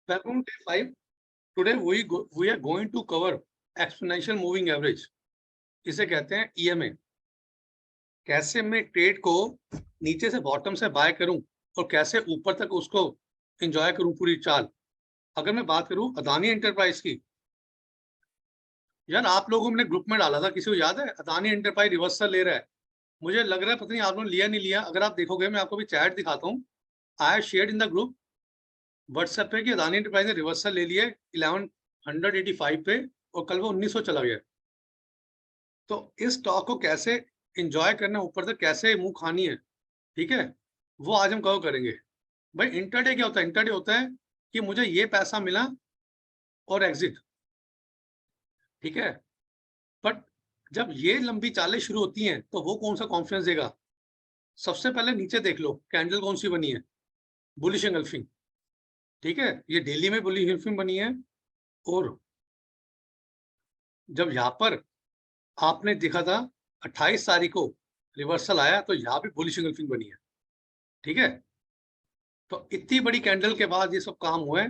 Welcome to day 5. Today we are going to cover exponential moving average. इसे कहते हैं EMA. कैसे मैं ट्रेड को नीचे से बॉटम से बाय करूं और कैसे ऊपर तक उसको एंजॉय करूं पूरी चाल। अगर मैं बात करूं अदानी एंटरप्राइज की, यार आप लोगों ने ग्रुप में डाला था, किसी को याद है? अदानी एंटरप्राइज रिवर्सल ले रहा है। मुझे लग रहा है पता नहीं आप लोगों ने लिया नहीं लिया। अगर आप देखोगे, मैं आपको भी चैट दिखाता हूँ। I shared in the group WhatsApp पे कि अदानी एंटरप्राइज ने रिवर्सल ले लिया 1185 पे और कल वो 1900 चला गया। तो इस स्टॉक को कैसे एंजॉय करना, ऊपर तक कैसे मुंह खानी है, ठीक है, वो आज हम कवर करेंगे। भाई इंटरडे क्या होता है? इंटरडे होता है कि मुझे ये पैसा मिला और एग्जिट, ठीक है। बट जब ये लंबी चालें शुरू होती हैं तो वो कौन सा कॉन्फिडेंस देगा? सबसे पहले नीचे देख लो कैंडल कौन सी बनी है, बुलिश एंगल्फिंग, ठीक है। ये डेली में बुलिश एंगल्फिंग बनी है और जब यहाँ पर आपने देखा था 28 तारीख को रिवर्सल आया तो यहाँ पे बुलिश एंगल्फिंग बनी है, ठीक है। तो इतनी बड़ी कैंडल के बाद ये सब काम हुआ है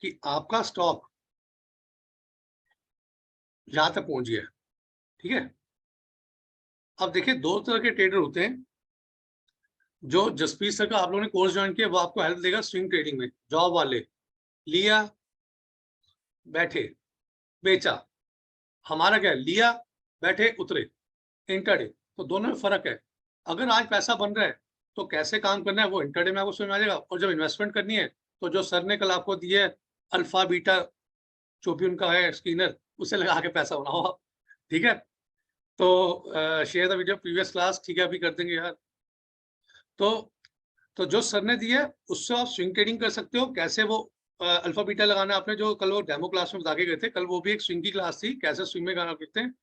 कि आपका स्टॉक यहाँ तक पहुंच गया, ठीक है। अब देखिए, दो तरह के ट्रेडर होते हैं। जो जसप्रीत सर का आप लोगों ने कोर्स ज्वाइन किया वो आपको हेल्प देगा स्विंग ट्रेडिंग में। जॉब वाले लिया, बैठे, बेचा। हमारा क्या है? लिया, बैठे, उतरे, इंटरडे। तो दोनों में फर्क है। अगर आज पैसा बन रहा है तो कैसे काम करना है वो इंटरडे में आपको समझ में आ जाएगा। और जब इन्वेस्टमेंट करनी है तो जो सर ने कल आपको दिया है अल्फा बीटा, जो भी उनका है स्क्रीनर, उसे लगा के पैसा बनाओ आप, ठीक है। तो share the video previous class, ठीक है, अभी कर देंगे यार। तो जो सर ने दिया है उससे आप स्विंग ट्रेडिंग कर सकते हो। कैसे वो अल्फा बीटा लगाना, आपने जो कल वो डेमो क्लास में बता के गए थे, कल वो भी एक स्विंग की क्लास थी, कैसे स्विंग में गाना करते हैं।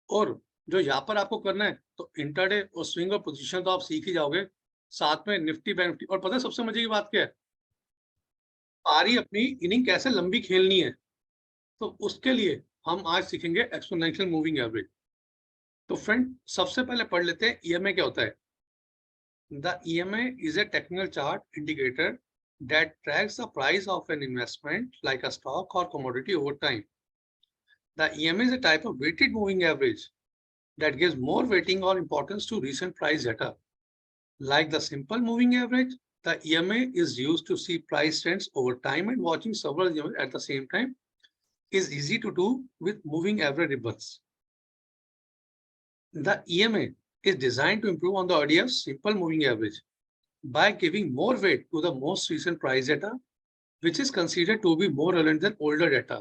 और जो यहाँ पर आपको करना है तो इंटरडे और स्विंग और पोजीशन तो आप सीख ही जाओगे, साथ में निफ्टी बैंक निफ्टी। और पता है सबसे मजे की बात क्या है? पारी अपनी इनिंग कैसे लंबी खेलनी है, तो उसके लिए हम आज सीखेंगे एक्सपोनेंशियल मूविंग एवरेज। तो फ्रेंड सबसे पहले पढ़ लेते हैं ईएमए क्या होता है। The EMA is a technical chart indicator that tracks the price of an investment like a stock or commodity over time. The EMA is a type of weighted moving average that gives more weighting or importance to recent price data. Like the simple moving average, the EMA is used to see price trends over time, and watching several EMAs at the same time is easy to do with moving average ribbons. The EMA is designed to improve on the idea of simple moving average by giving more weight to the most recent price data, which is considered to be more relevant than older data.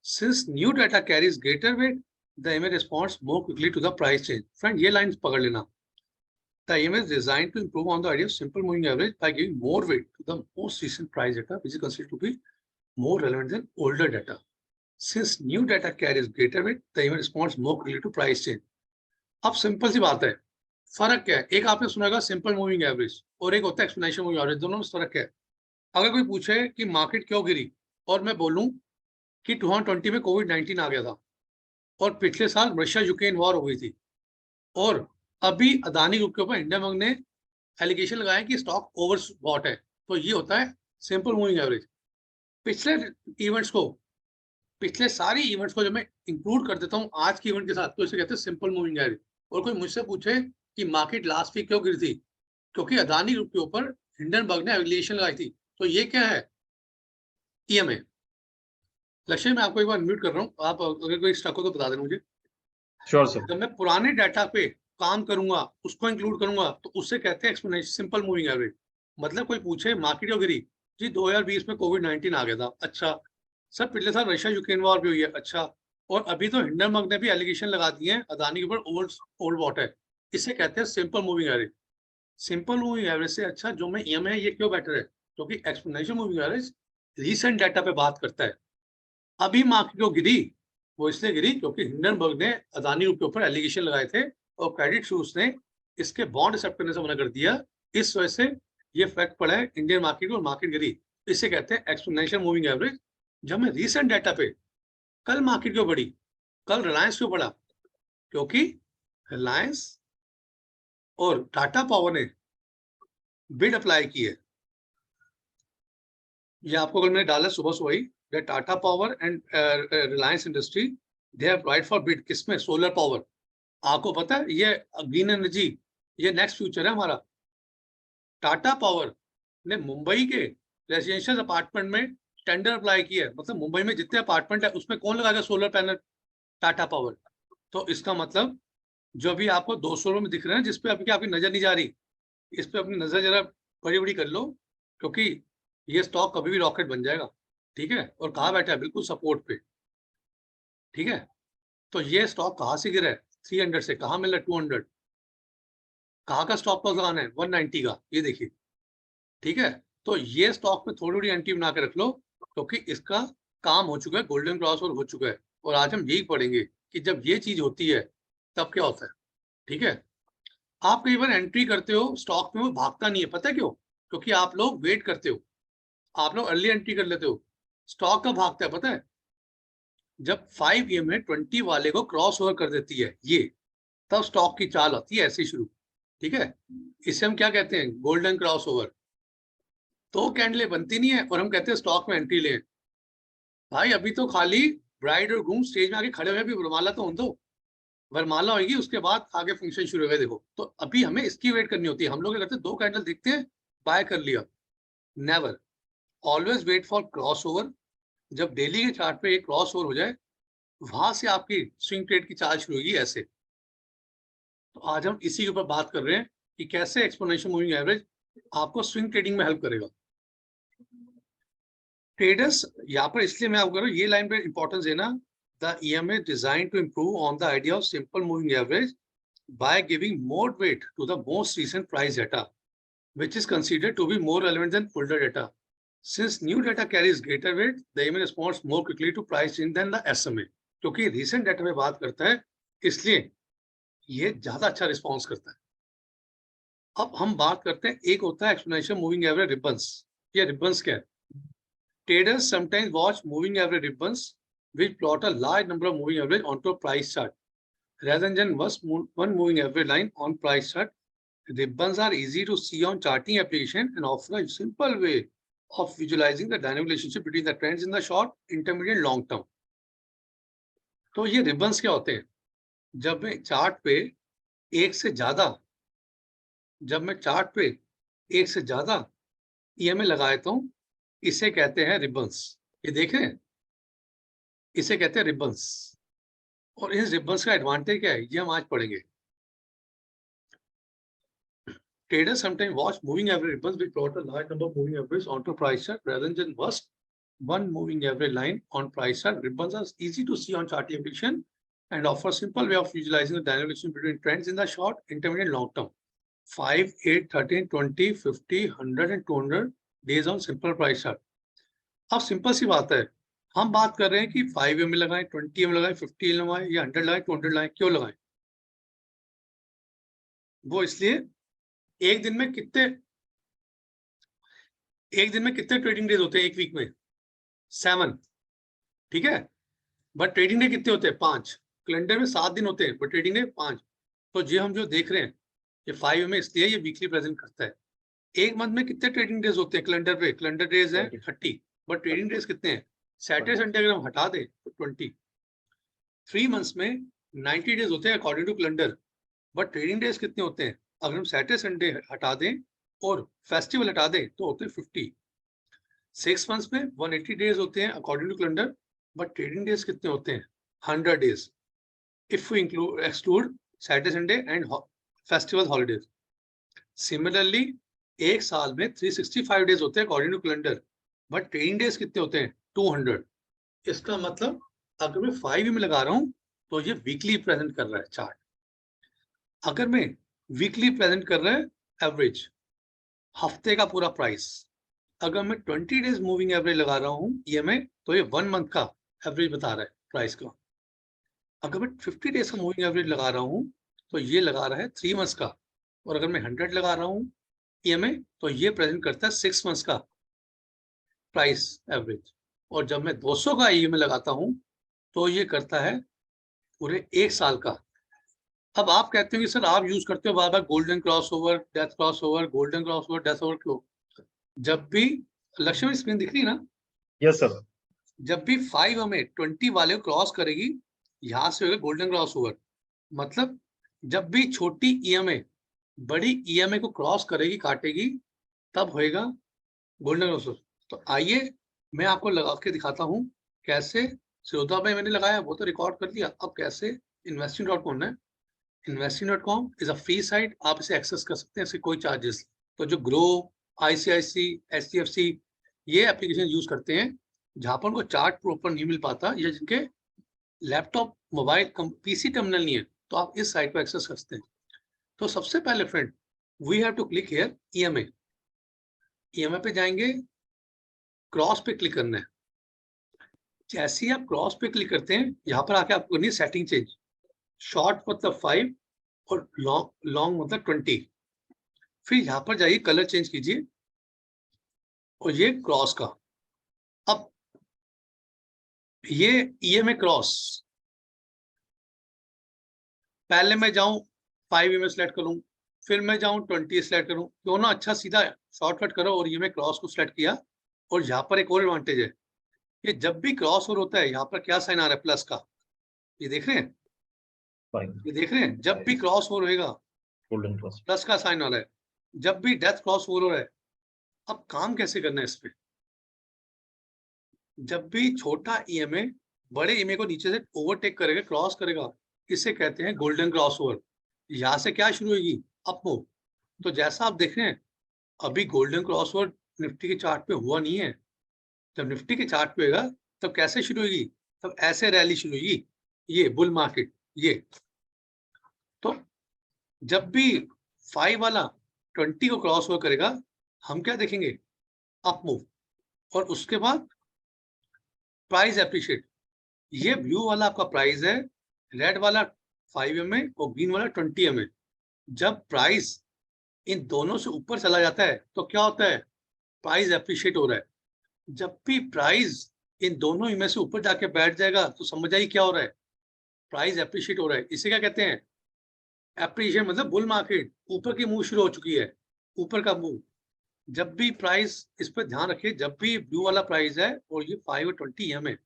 Since new data carries greater weight, the EMA responds more quickly to the price change. Friend, ये lines पकड़ लेना. The EMA is designed to improve on the idea of simple moving average by giving more weight to the most recent price data, which is considered to be more relevant than older data. Since new data carries greater weight, the EMA responds more quickly to price change. अब simple सी बात है, फर्क क्या है? एक आपने सुना होगा सिंपल मूविंग एवरेज और एक होता है एक्सपोनेंशियल मूविंग एवरेज। दोनों में फर्क है। अगर कोई पूछे कि मार्केट क्यों गिरी और मैं बोलूं कि 2020 में कोविड-19 आ गया था और पिछले साल रशिया यूक्रेन वॉर हो गई थी और अभी अदानी ग्रुप के ऊपर हिंडनबर्ग ने एलिगेशन लगाया कि स्टॉक ओवर बॉट है, तो ये होता है सिंपल मूविंग एवरेज। पिछले इवेंट्स को, पिछले सारी इवेंट्स को जब मैं इंक्लूड कर देता हूँ आज की इवेंट के साथ, तो इसे कहते हैं सिंपल मूविंग एवरेज। और कोई मुझसे पूछे कि मार्केट लास्ट वीक क्यों गिरी थी, क्योंकि अदानी ग्रुप के ऊपर हिंडनबर्ग ने एलिगेशन लगाई थी, तो ये क्या है? ईएमए। लक्ष्य, मैं आपको एक बार म्यूट कर रहा हूँ, आप अगर कोई स्टक हो तो बता देना मुझे। Sure sir. जब मैं पुराने डाटा पे काम करूंगा, उसको इंक्लूड करूंगा, तो उससे कहते हैं एक्सपोनेंशियल सिंपल मूविंग एवरेज। मतलब कोई पूछे मार्केट क्यों गिरी, जी 2020 में कोविड-19 आ गया था। अच्छा सर, पिछले साल रशिया यूक्रेन वॉर भी हुई है। अच्छा, और अभी तो हिंडनबर्ग ने भी एलिगेशन लगा दिए हैं अदानी के ऊपर ओल्ड वॉट है। इसे कहते हैं simple moving average. Simple moving average से अच्छा जो मैं ईएमए है, ये क्यों बेटर है? क्योंकि exponential moving average recent data पे बात करता है। अभी मार्केट क्यों गिरी? वो इसलिए गिरी क्योंकि हिंडनबर्ग ने अदानी ग्रुप के ऊपर एलिगेशन लगाए थे और क्रेडिट सूस ने इसके बॉन्ड एक्सेप्ट करने से मना कर दिया। इस वजह से ये इफेक्ट पड़ा है इंडियन मार्केट और मार्केट गिरी। इसे कहते हैं एक्सपोनेंशियल मूविंग एवरेज। जब मैं रीसेंट डाटा पे, कल मार्केट क्यों बढ़ी, कल रिलायंस क्यों बढ़ा? क्योंकि रिलायंस और टाटा पावर ने बिड अप्लाई की है। ये आपको कल मैंने डाला सुबह सुबह ही, that Tata power and Reliance industry they have right for bid, किसमें, सोलर पावर। आपको पता है ये ग्रीन एनर्जी, ये नेक्स्ट फ्यूचर है हमारा। टाटा पावर ने मुंबई के रेजिडेंशियल अपार्टमेंट में टेंडर अप्लाई किया है, मतलब मुंबई में जितने अपार्टमेंट है उसमें कौन लगाएगा सोलर पैनल? टाटा पावर। तो इसका मतलब जो अभी आपको 200 में दिख रहे हैं, जिसपे अभी आपकी नजर नहीं जा रही, इस पे अपनी नजर जरा बड़ी बड़ी कर लो, क्योंकि ये स्टॉक कभी भी रॉकेट बन जाएगा। ठीक है, और कहाँ बैठा है? बिल्कुल सपोर्ट पे। ठीक है, तो ये स्टॉक कहाँ से गिरा है? 300 से। कहाँ मिल रहा है? 200। कहाँ का स्टॉप लॉस लगाना है? 190 का, ये देखिए। ठीक है, तो ये स्टॉक में थोड़ी थोड़ी एंट्री बना के रख लो, क्योंकि इसका काम हो चुका है, गोल्डन क्रॉस और हो चुका है। और आज हम यही पढ़ेंगे कि जब ये चीज होती है तब क्या होता है। ठीक है, आप कई बार एंट्री करते हो स्टॉक में, वो भागता नहीं है, पता है क्यों? क्योंकि आप लोग वेट करते हो, आप लोग अर्ली एंट्री कर लेते हो। स्टॉक कब भागता है पता है? जब 5 EMA 20 वाले को क्रॉस ओवर कर देती है ये, तब स्टॉक की चाल होती है ऐसे शुरू। ठीक है, इसे हम क्या कहते हैं? Golden cross over. तो कैंडलें बनती नहीं है और हम कहते हैं स्टॉक में एंट्री लें। भाई अभी तो खाली ब्राइड और ग्रूम स्टेज में आके खड़े हुए, अभी वरमाला तो होने दो। वरमाला होगी उसके बाद आगे फंक्शन शुरू होगा। देखो, तो अभी हमें इसकी वेट करनी होती है। हम लोग क्या करते हैं? 2 कैंडल दिखते हैं, बाय कर लिया। Never, always wait for cross over. जब डेली के चार्ट पे एक क्रॉस ओवर हो जाए, वहां से आपकी स्विंग ट्रेड की चाल शुरू होगी ऐसे। तो आज हम इसी के ऊपर बात कर रहे हैं कि कैसे एक्सपोनेंशियल मूविंग एवरेज आपको स्विंग ट्रेडिंग में हेल्प करेगा। ट्रेडर्स यहाँ पर इसलिए मैं आपको कर रहा हूँ, ये लाइन पे इंपॉर्टेंस देना। The EMA design to improve on the idea of simple moving average by giving more weight to the most recent price data, which is considered to be more relevant than older data. Since new data carries greater weight, the EMA responds more quickly to price change than the SMA. क्योंकि recent data में बात करता है, इसलिए ये ज्यादा अच्छा response करता है। अब हम बात करते हैं, एक होता है एक्सपोनेंशियल मूविंग एवरेज रिबन्स। ये रिबन्स क्या है? Traders sometimes watch moving average ribbons, which plot a large number of moving average onto a price chart. Rather than one moving average line on price chart, ribbons are easy to see on charting application and offer a simple way of visualizing the dynamic relationship between the trends in the short, intermediate, long term. तो ये ribbons क्या होते हैं? जब मैं chart पे एक से ज्यादा EMA लगा देता हूँ, इसे कहते हैं रिबन्स। ये देख रहे हैं, इसे कहते हैं रिबन्स। और इस रिबन्स का एडवांटेज क्या है, ये हम आज पढ़ेंगे। Traders sometimes watch moving average ribbons which plot a large number of moving averages onto price chart rather than just one moving average line on price chart. Ribbons are easy to see on chart application and offer a simple way of visualizing the dynamic relation between trends in the short, intermediate, and long term. 5, 8, 13, 20, 50, 100 and 200 days on simple price chart. अब simple सी बात है, हम बात कर रहे हैं कि 5 EMA लगाएं, 20 EMA लगाएं, 50 EMA लगाएं या 100 लगाएं, 200 लगाएं। क्यों लगाएं? वो इसलिए एक दिन में कितने ट्रेडिंग डेज होते हैं? एक वीक में 7। ठीक है, बट ट्रेडिंग डे कितने होते हैं? 5। कैलेंडर में 7 दिन होते हैं, बट ट्रेडिंग डे 5। तो ये हम जो देख रहे हैं, ये 5 में इसलिए ये वीकली प्रेजेंट करता है। एक मंथ में कितने ट्रेडिंग डेज होते हैं कैलेंडर पे? कैलेंडर डेज है 30, बट ट्रेडिंग डेज कितने हैं? सैटरडे संडे अगर हम हटा दें तो 20। 3 मंथ्स में 90 डेज होते हैं according to calendar, but trading days कितने होते हैं? अगर हम सैटरडे संडे हटा दें और फेस्टिवल हटा दें तो होते हैं 50। 6 मंथ्स में 180 डेज होते हैं according to calendar, but trading days कितने होते हैं? 100 days if we exclude Saturday Sunday and festival holidays. Similarly एक साल में 365 डेज होते हैं according to calendar, but trading days कितने होते हैं? 200। इसका मतलब अगर मैं 5 में लगा रहा हूं तो ये वीकली प्रेजेंट कर रहा है चार्ट। अगर मैं वीकली प्रेजेंट कर रहा है एवरेज, हफ्ते का पूरा प्राइस। अगर मैं 20 डेज मूविंग एवरेज लगा रहा हूँ EMA, तो ये 1 मंथ का एवरेज बता रहा है प्राइस का। अगर मैं 50 डेज का मूविंग एवरेज लगा रहा हूँ तो ये लगा रहा है 3 मंथ्स का। और अगर मैं 100 लगा रहा हूँ EMA, तो ये प्रेजेंट करता है 6 मंथ्स का प्राइस एवरेज। और जब मैं 200 का EMA लगाता हूँ तो ये करता है पूरे 1 साल का। अब आप कहते हो कि सर आप यूज करते हो बार बार golden cross over, death cross over, golden cross over, death over. क्यों? जब भी लक्ष्य में स्क्रीन दिख रही है ना? Yes sir. जब भी 5 हमें 20 वाले को क्रॉस करेगी, यहाँ से होगा गोल्डन क्रॉस ओवर। मतलब जब भी छोटी ईएमए बड़ी ईएमए को क्रॉस करेगी, काटेगी, तब होएगा गोल्डन क्रॉस ओवर। तो आइए मैं आपको लगा के दिखाता हूँ कैसे। सिरोधा में मैंने लगाया, वो तो रिकॉर्ड कर लिया। अब कैसे investing.com है। investing.com is a free site, आप इसे एक्सेस कर सकते हैं, इसके कोई चार्जेस। तो जो ग्रो, आईसीआईसी, एचडीएफसी ये एप्लीकेशन यूज करते हैं जहां पर उनको चार्ट प्रॉपर नहीं मिल पाता, या जिनके लैपटॉप, मोबाइल, पीसी टर्मिनल नहीं है, तो आप इस साइट को एक्सेस कर सकते हैं। तो सबसे पहले friend, we have to click here EMA. EMA पे जाएंगे, क्रॉस पे क्लिक करना है। जैसे ही आप क्रॉस पे क्लिक करते हैं, यहाँ पर आके आपको करनी है सेटिंग चेंज। शॉर्ट मतलब 5 और लॉन्ग लॉन्ग मतलब 20। फिर यहाँ पर जाइए, कलर चेंज कीजिए और ये क्रॉस का। अब ये ईएमए क्रॉस, पहले मैं जाऊं 5 ईएमए सेलेक्ट करूं, फिर मैं जाऊं 20 सेलेक्ट करूं, क्यों ना अच्छा सीधा शॉर्टकट करो और ईएमए क्रॉस को सेलेक्ट किया। और यहाँ पर एक और एडवांटेज है, ये जब भी क्रॉस ओवर होता है, यहाँ पर क्या साइन आ रहा है, प्लस का। ये देख रहे हैं, फाइन। ये देख रहे हैं, जब भी क्रॉस ओवर होएगा गोल्डन क्रॉस। प्लस का साइन आ रहा है। जब भी डेथ क्रॉस ओवर हो रहा है। अब काम कैसे करना है इस पे? जब भी छोटा ईएमए बड़े ईएमए को नीचे से ओवरटेक करेगा, क्रॉस करेगा, इसे कहते हैं गोल्डन क्रॉस ओवर। यहाँ से क्या शुरू होगी, अप मूव। तो जैसा आप देख रहे हैं, अभी गोल्डन क्रॉस ओवर निफ्टी के चार्ट पे हुआ नहीं है। जब निफ्टी के चार्ट पे होगा, तब कैसे शुरू होगी, तब ऐसे रैली शुरू होगी, ये बुल मार्केट। ये तो जब भी 5 वाला 20 को क्रॉस ओवर करेगा, हम क्या देखेंगे, अप मूव। और उसके बाद प्राइस एप्रिशिएट। ये ब्लू वाला आपका प्राइस है, रेड वाला 5 एमए और ग्रीन वाला 20 एमए। जब प्राइस इन दोनों से ऊपर चला जाता है, तो क्या होता है, प्राइस एप्रिशिएट हो रहा है। जब भी प्राइस इन दोनों में से ऊपर जाके बैठ जाएगा, तो समझ आइए क्या हो रहा है, प्राइस एप्रिशिएट हो रहा है। इसे क्या कहते हैं, एप्रिशिएट मतलब बुल मार्केट, ऊपर की मूव शुरू हो चुकी है, ऊपर का मूव। जब भी प्राइस, इस पर ध्यान रखिए, जब भी ब्लू वाला प्राइस है और ये 5 और 20 एम है,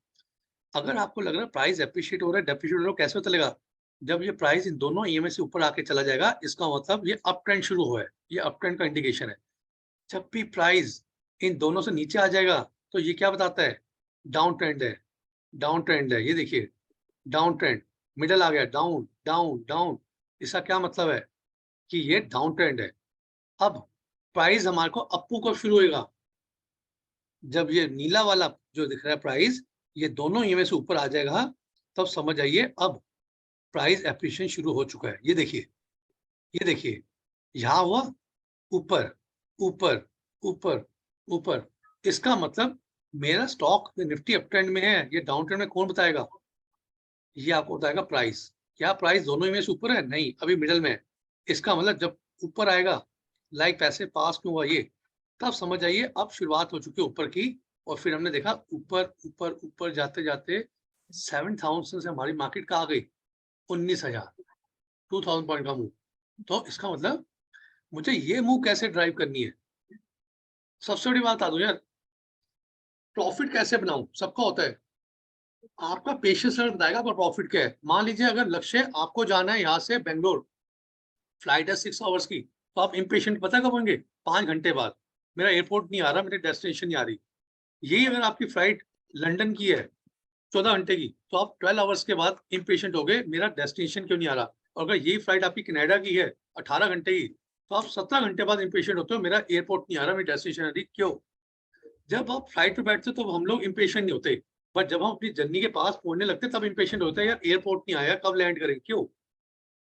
अगर आपको लग रहा है प्राइस एप्रिशिएट हो रहा है, डेप्रिशिएट हो रहा है, कैसे पता चलेगा, जब ये प्राइस इन दोनों ईएमए से ऊपर आके चला जाएगा, इसका मतलब ये अप ट्रेंड शुरू हुआ है, ये अप ट्रेंड का इंडिकेशन है। जब भी प्राइस इन दोनों से नीचे आ जाएगा, तो ये क्या बताता है, डाउन ट्रेंड है, डाउन ट्रेंड है। ये देखिए, डाउन ट्रेंड, मिडल आ गया, डाउन डाउन डाउन। इसका क्या मतलब है कि ये डाउन ट्रेंड है। अब प्राइस हमारे को अप्पू कब शुरू होएगा, जब ये नीला वाला जो दिख रहा है प्राइस, ये दोनों ईएमए से ऊपर आ जाएगा, तब समझ आइए अब प्राइस एप्रिशिएशन शुरू हो चुका है। ये देखिए, ये देखिए, यहाँ हुआ ऊपर ऊपर ऊपर ऊपर। इसका मतलब मेरा स्टॉक निफ्टी अप ट्रेंड में है, ये डाउन ट्रेंड में कौन बताएगा, ये आपको बताएगा प्राइस। क्या प्राइस दोनों में से ऊपर है, नहीं, अभी मिडल में है। इसका मतलब जब ऊपर आएगा, लाइक पैसे पास में हुआ ये, तब समझ आइए अब शुरुआत हो चुकी है ऊपर की। और फिर हमने देखा ऊपर ऊपर ऊपर जाते जाते 7,000 से हमारी मार्केट का आ गई 19,000, 2,000 पॉइंट का मूव। तो इसका मतलब मुझे ये मूव कैसे ड्राइव करनी है। सबसे बड़ी बात बता दूं यार, प्रॉफिट कैसे बनाऊं, सबका होता है। आपका पेशेंस लेवल बताएगा आपका प्रॉफिट क्या है। मान लीजिए अगर लक्ष्य आपको जाना है यहाँ से बेंगलोर, फ्लाइट है 6 आवर्स की, तो आप इम्पेशेंट पता कब होंगे, 5 घंटे बाद, मेरा एयरपोर्ट नहीं आ रहा, मेरी डेस्टिनेशन नहीं आ रही। यही अगर आपकी फ्लाइट लंदन की है 14 घंटे की, तो आप 12 आवर्स के बाद इम्पेशेंट हो गए, मेरा डेस्टिनेशन क्यों नहीं आ रहा। और अगर यही फ्लाइट आपकी कनाडा की है 18 घंटे की, तो आप 17 घंटे बाद इम्पेशेंट होते हो, मेरा एयरपोर्ट नहीं आ रहा, मेरी डेस्टिनेशन आ रही। क्यों? जब आप फ्लाइट पे बैठते हो तो हम लोग इम्पेशेंट नहीं होते, बट जब हम अपनी जर्नी के पास पहुंचने लगते तब इम्पेशेंट होते हैं, यार एयरपोर्ट नहीं आया, कब लैंड करेंगे। क्यों?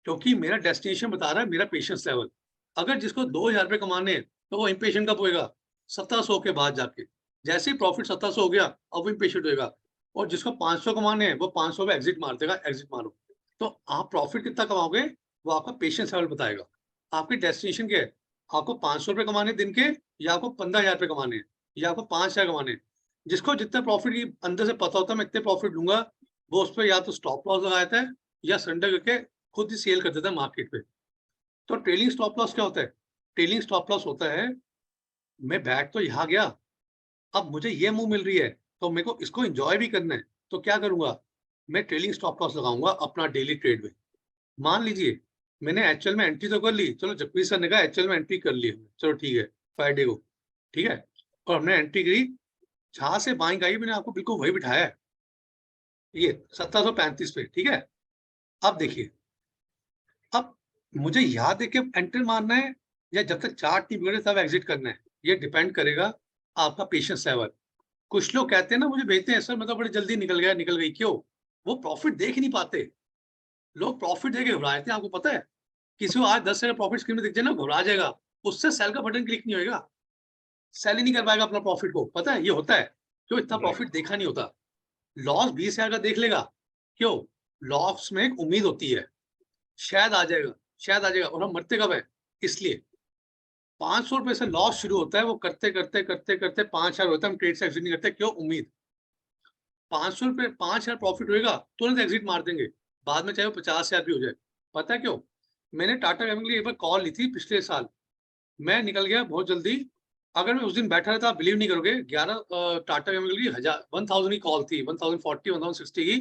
क्योंकि मेरा डेस्टिनेशन बता रहा है मेरा पेशेंस लेवल। अगर जिसको 2,000 रुपए कमाने हैं, तो वो इम्पेशेंट कब होएगा, 1700 के बाद जाके। जैसे ही प्रॉफिट 1700 हो गया, अब वो इम्पेशेंट होएगा। और जिसको 500 कमाने हैं, वो 500 पे एग्जिट मार देगा, एग्जिट मारो। तो आप प्रॉफिट कितना कमाओगे, वो आपका पेशेंस लेवल बताएगा। आपकी डेस्टिनेशन क्या है, आपको 500 रुपए कमाने दिन के, या आपको 15,000 रुपए कमाने हैं, या आपको 5,000 कमाने हैं। जिसको जितने प्रॉफिट की अंदर से पता होता है मैं इतने प्रॉफिट लूंगा, वो उस पर या तो स्टॉप लॉस लगा देता है, या सरेंडर करके खुद ही सेल कर देता है मार्केट पे। तो ट्रेलिंग स्टॉप लॉस क्या होता है, ट्रेलिंग स्टॉप लॉस होता है, मैं बैठ तो यहाँ गया, अब मुझे ये मूव मिल रही है तो मेरे को इसको एंजॉय भी करना है, तो क्या करूंगा, मैं ट्रेलिंग स्टॉप लॉस लगाऊंगा अपना डेली ट्रेड में। मान लीजिए मैंने एचएल में एंट्री तो कर ली, चलो जगप्रीत सर ने कहा एचएल में एंट्री कर ली हमने, चलो ठीक है फ्राइडे को, ठीक है, और हमने एंट्री करी, जहां से बाइंग आई मैंने आपको बिल्कुल वही बिठाया है, ये 1735 पे, ठीक है। अब देखिए, अब मुझे यहाँ देख के एंट्री मारना है या जब तक चार्ट नहीं बिगड़े तब एग्जिट करना है, ये डिपेंड करेगा आपका पेशेंस लेवल। कुछ लोग कहते हैं ना, मुझे भेजते हैं सर मैं तो बड़ी जल्दी निकल गया, निकल गई, क्यों? वो प्रॉफिट देख ही नहीं पाते। लोग प्रॉफिट देख के घबरा जाते हैं, आपको पता है, किसी को आज 10 से प्रॉफिट स्क्रीन में दिख जाए ना, घबरा जाएगा, उससे सेल का बटन क्लिक नहीं होगा, सेल ही नहीं कर पाएगा अपना प्रॉफिट को, पता है ये होता है, क्यों? इतना Right. प्रॉफिट देखा नहीं होता। लॉस 20,000 का देख लेगा, क्यों? लॉस में एक उम्मीद होती है, शायद आ जाएगा, शायद आ जाएगा, और हम मरते कब है, इसलिए 500 रुपए से लॉस शुरू होता है, वो करते करते करते करते 5,000 होता है, हम ट्रेड से एग्जिट नहीं करते, क्यों? उम्मीद। 500 रुपए 5,000 प्रॉफिट होएगा, तुरंत एग्जिट मार देंगे, बाद में चाहे वो 50,000 भी हो जाए। पता है क्यों? मैंने टाटा कैपिटल के लिए एक बार कॉल ली थी पिछले साल, मैं निकल गया बहुत जल्दी। अगर मैं उस दिन बैठा रहता, आप बिलीव नहीं करोगे, 11 टाटा कैपिटल की 1000 की कॉल थी, 1040 1060 की,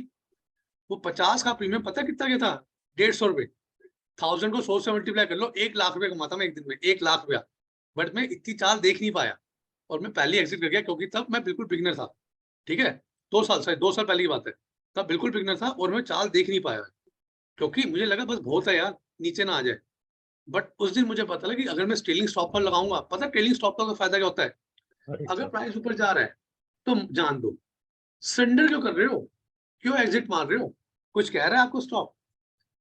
वो 50 का प्रीमियम पता कितना गया था? 150 रुपए। 1000 को 100 से मल्टीप्लाई कर लो, 1 लाख रुपए कमाता मैं एक दिन में, 1 लाख रुपया। बट मैं इतनी चाल देख नहीं पाया, और मैं पहले एग्जिट कर गया, क्योंकि तब मैं बिल्कुल बिगनर था, ठीक है, 2 साल पहले की बात है, तब बिल्कुल बिगनर था और मैं चाल देख नहीं पाया, क्योंकि मुझे लगा बस बहुत है यार, नीचे ना आ जाए। बट उस दिन मुझे पता लगा कि अगर मैं ट्रेलिंग स्टॉप पर लगाऊंगा, पता है ट्रेलिंग स्टॉप का फायदा क्या होता है? Right, अगर sir. प्राइस ऊपर जा रहा है तो जान दो, सरेंडर क्यों कर रहे हो, क्यों एग्जिट मार रहे हो? कुछ कह रहा है आपको स्टॉप?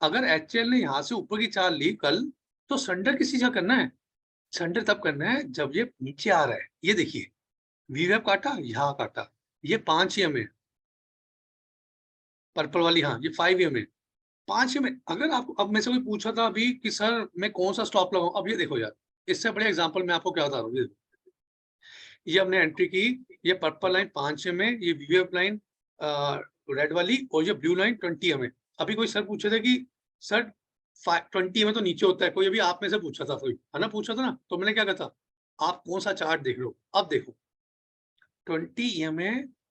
अगर एचएल ने यहाँ से ऊपर की चाल ली कल, तो सरेंडर किसी जगह करना है, सरेंडर तब करना है जब ये नीचे आ रहा है। ये देखिए, वीवेब काटा, यहाँ काटा, ये 5 EM है, पर्पल वाली, हाँ ये 5 EM है, 5 EM। अगर आपको अब मेरे से कोई पूछा था अभी कि सर मैं कौन सा स्टॉप लगाऊं, अब ये देखो यार, इससे बड़े एग्जांपल मैं आपको क्या बता रहा हूँ, ये हमने एंट्री की, ये पर्पल लाइन 5 EM है, ये वीवेब लाइन रेड वाली, और ये ब्लू लाइन 20 EM है। अभी कोई सर पूछे थे कि सर 20 EM तो नीचे होता है, कोई अभी आप में से पूछा था, कोई है ना, पूछा था ना, तो मैंने क्या कहा था, आप कौन सा चार्ट देख रहे हो? अब देखो 20 EM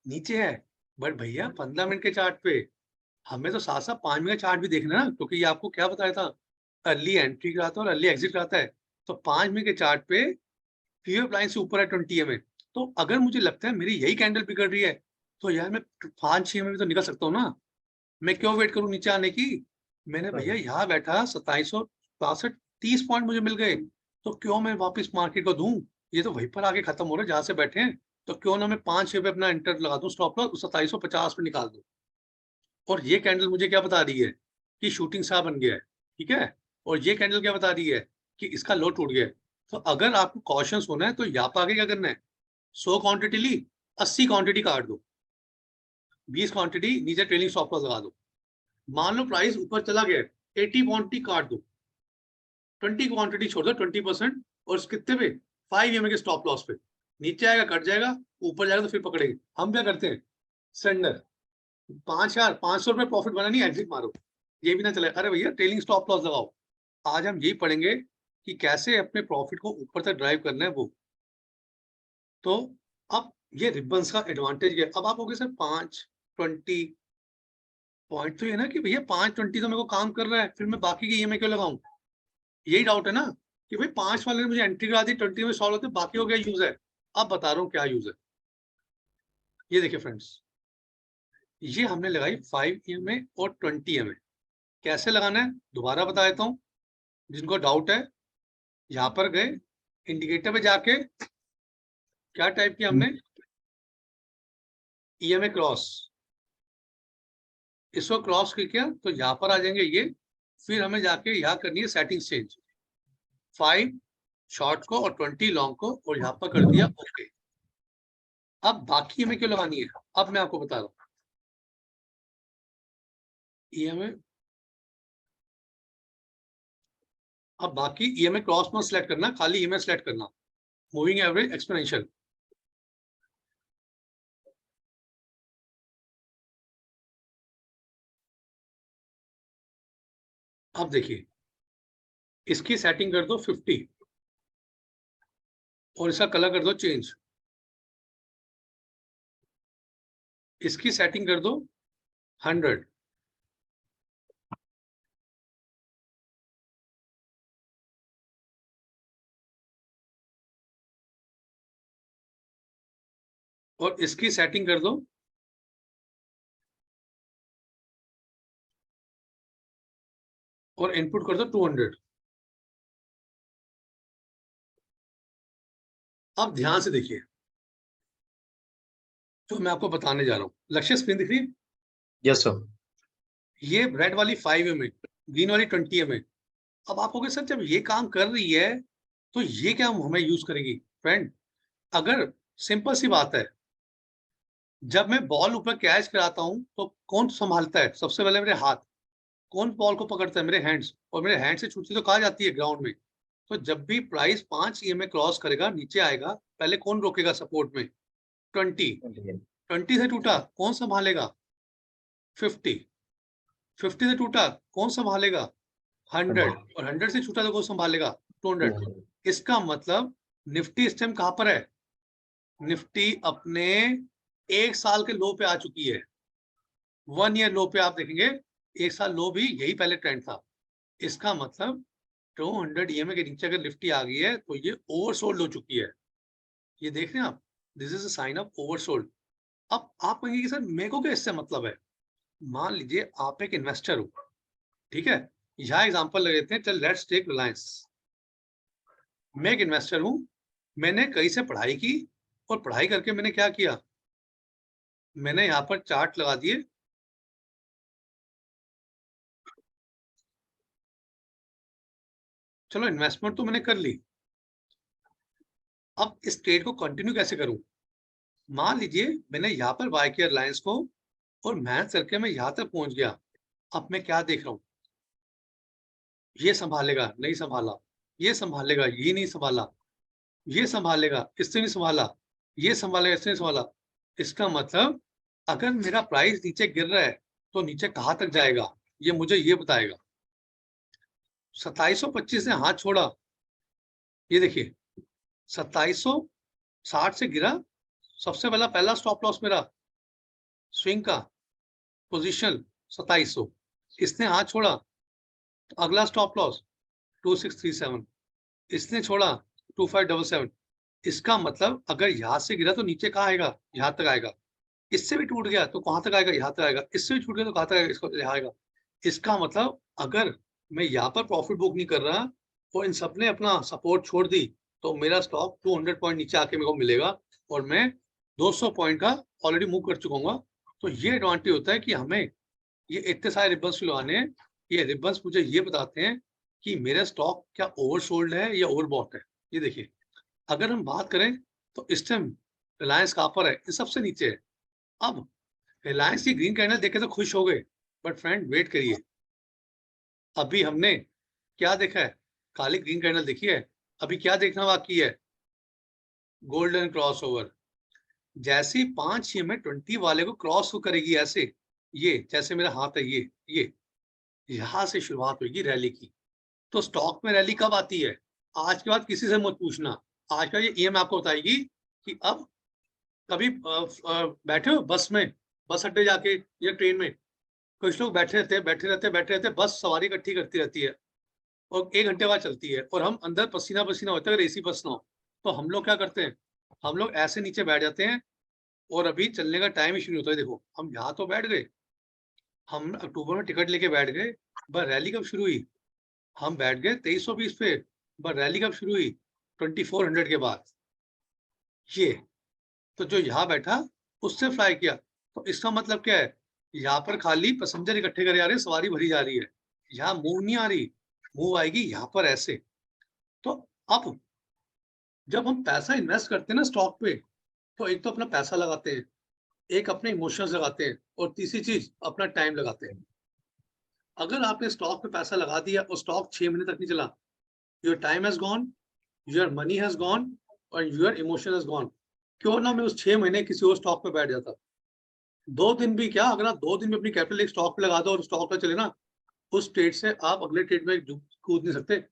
नीचे है, बट भैया 15 मिनट के चार्ट पे हमें तो साथ साथ 5 मिनट चार्ट भी देखना है ना, क्योंकि ये आपको क्या बताया था, अर्ली एंट्री कराता है और अर्ली एग्जिट कराता है। तो 5 मिनट के चार्ट पे पीओ लाइन से ऊपर है 20 EM, तो अगर मुझे लगता है मेरी यही कैंडल बिगड़ रही है, तो यार मैं 5-6 में भी तो निकल सकता हूँ ना, मैं क्यों वेट करूँ नीचे आने की? मैंने भैया Right. यहाँ बैठा 2762, 30 पॉइंट मुझे मिल गए, तो क्यों मैं वापस मार्केट को दूं? ये तो वहीं पर आके खत्म हो रहा है जहां से बैठे हैं, तो क्यों ना मैं 5-6 पे अपना एंटर लगा दूं, स्टॉप लॉस 2750 पे निकाल दूं। और ये कैंडल मुझे क्या बता रही है कि शूटिंग स्टार बन गया है, ठीक है, और ये कैंडल क्या बता रही है कि इसका लो टूट गया है। तो अगर आपको कॉशंस होना है तो यहाँ पर आगे क्या करना है, 100 क्वांटिटी ली, 80 क्वांटिटी काट दो, 20 क्वांटिटी नीचे ट्रेलिंग स्टॉप लॉस लगा दो। मान लो प्राइस ऊपर चला गया, 80 क्वांटिटी काट दो, 20 क्वांटिटी छोड़ दो, 20%, और कितने पे, 5 EM के स्टॉप लॉस पे। नीचे आएगा कट जाएगा, ऊपर जाएगा तो फिर पकड़ेंगे। हम क्या करते हैं, सरेंडर, 5,500 रुपए प्रॉफिट बना नहीं, एग्जिट मारो, ये भी ना चले, अरे भैया ट्रेलिंग स्टॉप लॉस लगाओ। आज हम यही पढ़ेंगे कि कैसे अपने प्रॉफिट को ऊपर तक ड्राइव करना है वो। तो अब ये रिबन्स का एडवांटेज है। अब आप हो गए सर 520 पॉइंट, तो ये ना कि भैया 520 तो मेरे को काम कर रहा है, फिर मैं बाकी की EMI क्यों लगाऊं? यही डाउट है ना कि भाई 5 वाले ने मुझे एंट्री करा दी, 20 में सॉल्व होते, बाकी हो गया यूज है। अब बता रहा हूँ क्या यूज है, ये देखिए फ्रेंड्स, ये हमने लगाई 5 EMI और 20 EMI। कैसे लगाना है दोबारा बता देता हूँ, जिनको डाउट है, यहाँ पर गए इंडिकेटर पे जाके क्या टाइप किया हमने, EMI क्रॉस, इसको क्रॉस किया तो यहाँ पर आ जाएंगे ये, फिर हमें जाके यहाँ करनी है सेटिंग चेंज, 5 शॉर्ट को और 20 लॉन्ग को, और यहाँ पर कर दिया ओके। अब बाकी हमें क्यों लगानी है, अब मैं आपको बता रहा हूँ। EMI, अब बाकी EMI क्रॉस मत सेलेक्ट करना, खाली EMI सेलेक्ट करना, मूविंग एवरेज एक्सपोनेंशियल। अब देखिए, इसकी सेटिंग कर दो 50 और इसका कलर कर दो चेंज, इसकी सेटिंग कर दो 100, और इसकी सेटिंग कर दो और इनपुट कर दो 200। अब ध्यान से देखिए जो मैं आपको बताने जा रहा हूँ। लक्ष्य स्क्रीन दिख रही है? Yes, sir. ये रेड वाली 5 mA, ग्रीन वाली 20 mA। अब आप कहोगे सर जब ये काम कर रही है तो ये क्या हमें यूज करेगी? फ्रेंड, अगर सिंपल सी बात है, जब मैं बॉल ऊपर कैच कराता हूँ तो कौन संभालता है? सबसे पहले मेरे हाथ। कौन बॉल को पकड़ता है? मेरे हैंड्स। और मेरे हैंड से छूटती तो कहाँ जाती है? ग्राउंड में। तो जब भी प्राइस 5 EMA क्रॉस करेगा, नीचे आएगा, पहले कौन रोकेगा सपोर्ट में? 20। 20 से टूटा, कौन संभालेगा? 50। 50 से टूटा, कौन संभालेगा? 100। और 100 से छूटा तो कौन संभालेगा? 200। 200. इसका मतलब निफ्टी इस टाइम कहाँ पर है? निफ्टी अपने 1 साल के लो पे आ चुकी है। 1 ईयर लो पे आप देखेंगे, 1 साल लो भी यही पहले ट्रेंड था। इसका मतलब 200 EMA के नीचे अगर निफ्टी आ गई है तो ये ओवरसोल्ड हो चुकी है। ये देख रहे हैं आप? This is a sign of oversold. अब आप कहेंगे कि सर मेरे को क्या इससे मतलब है? मान लीजिए आप एक इन्वेस्टर हो, ठीक है? यहाँ एग्जांपल ले लेते हैं, चल लेट्स टेक रिलायंस। मैं एक इन्वेस्टर हूँ, मैंने कहीं से पढ़ाई की और पढ़ाई करके मैंने क्या किया? मैंने यहाँ पर चार्ट लगा दिए। चलो इन्वेस्टमेंट तो मैंने कर ली, अब इस ट्रेड को कंटिन्यू कैसे करूं? मान लीजिए मैंने यहाँ पर बाय किया रिलायंस को और मेहनत करके मैं यहाँ तक पहुंच गया। अब मैं क्या देख रहा हूँ? ये संभालेगा, नहीं संभाला। ये संभालेगा, ये नहीं संभाला। ये संभालेगा, इससे नहीं संभाला। ये संभालेगा, इससे नहीं संभाला। इसका मतलब अगर मेरा प्राइस नीचे गिर रहा है तो नीचे कहाँ तक जाएगा, ये मुझे ये बताएगा। 2725 ने हाथ छोड़ा, ये देखिए 2760 से गिरा। सबसे पहला स्टॉप लॉस मेरा स्विंग का पोजीशन 2700, इसने हाथ छोड़ा तो अगला स्टॉप लॉस 2637, इसने छोड़ा 2577। इसका मतलब अगर यहाँ से गिरा तो नीचे कहाँ आएगा? यहाँ तक आएगा। इससे भी टूट गया तो कहाँ तक आएगा? यहाँ तक आएगा। इससे भी टूट गया तो कहाँ तक आएगा? इसको यहाँ आएगा। इसका मतलब अगर मैं यहाँ पर प्रॉफिट बुक नहीं कर रहा और इन सब ने अपना सपोर्ट छोड़ दी तो मेरा स्टॉक 200 पॉइंट नीचे आके मेरे को मिलेगा और मैं 200 पॉइंट का ऑलरेडी मूव कर चुका हूँ। तो ये एडवांटेज होता है कि हमें ये इतने सारे रिबन्स लगाने हैं। ये रिबन्स मुझे ये बताते हैं कि मेरा स्टॉक क्या ओवरसोल्ड है या ओवरबॉट है। ये देखिए, अगर हम बात करें तो इस टाइम रिलायंस कहाँ पर है? ये सबसे नीचे है। अब रिलायंस की ग्रीन कैंडल देखे तो खुश हो गए, बट फ्रेंड वेट करिए, अभी हमने क्या देखा है? काली ग्रीन कैंडल देखी है। अभी क्या देखना बाकी है? Golden cross over. जैसे 5 में 20 वाले को क्रॉस करेगी ऐसे, ये जैसे मेरा हाथ है, ये यहाँ से शुरुआत होगी रैली की। तो स्टॉक में रैली कब आती है? आज के बाद किसी से मत पूछना। आज का ये ईएम आपको बताएगी कि अब कभी बैठे हो बस में, बस अड्डे जाके या ट्रेन में, कुछ लोग बैठे रहते, बस सवारी इकट्ठी करती रहती है और 1 घंटे बाद चलती है और हम अंदर पसीना पसीना होता है अगर एसी बस ना हो। तो हम लोग क्या करते हैं? हम लोग ऐसे नीचे बैठ जाते हैं और अभी चलने का टाइम ही शुरू होता है। देखो हम यहाँ तो बैठ गए, हम अक्टूबर में टिकट लेके बैठ गए, पर रैली कब शुरू हुई? हम बैठ गए 2320 पे, पर रैली कब शुरू हुई? 2400 के बाद। ये तो जो यहाँ बैठा उससे फ्लाई किया। तो इसका मतलब क्या है? यहाँ पर खाली पैसेंजर इकट्ठे करे जा रहे हैं, सवारी भरी जा रही है। यहाँ मूव नहीं आ रही, मूव आएगी यहाँ पर ऐसे। तो अब जब हम पैसा इन्वेस्ट करते हैं ना स्टॉक पे, तो एक तो अपना पैसा लगाते हैं, एक अपने इमोशंस लगाते हैं और तीसरी चीज अपना टाइम लगाते हैं। अगर आपने स्टॉक पे पैसा लगा दिया और स्टॉक 6 महीने तक नहीं चला, your time has gone, your money has gone और योर इमोशन हैज गॉन। क्यों ना मैं उस 6 महीने किसी और स्टॉक पे बैठ जाता। 2 दिन भी क्या, अगर आप 2 दिन में अपनी कैपिटल एक स्टॉक पे लगा दो और स्टॉक पे चले ना, उस ट्रेड से आप अगले ट्रेड में कूद नहीं सकते।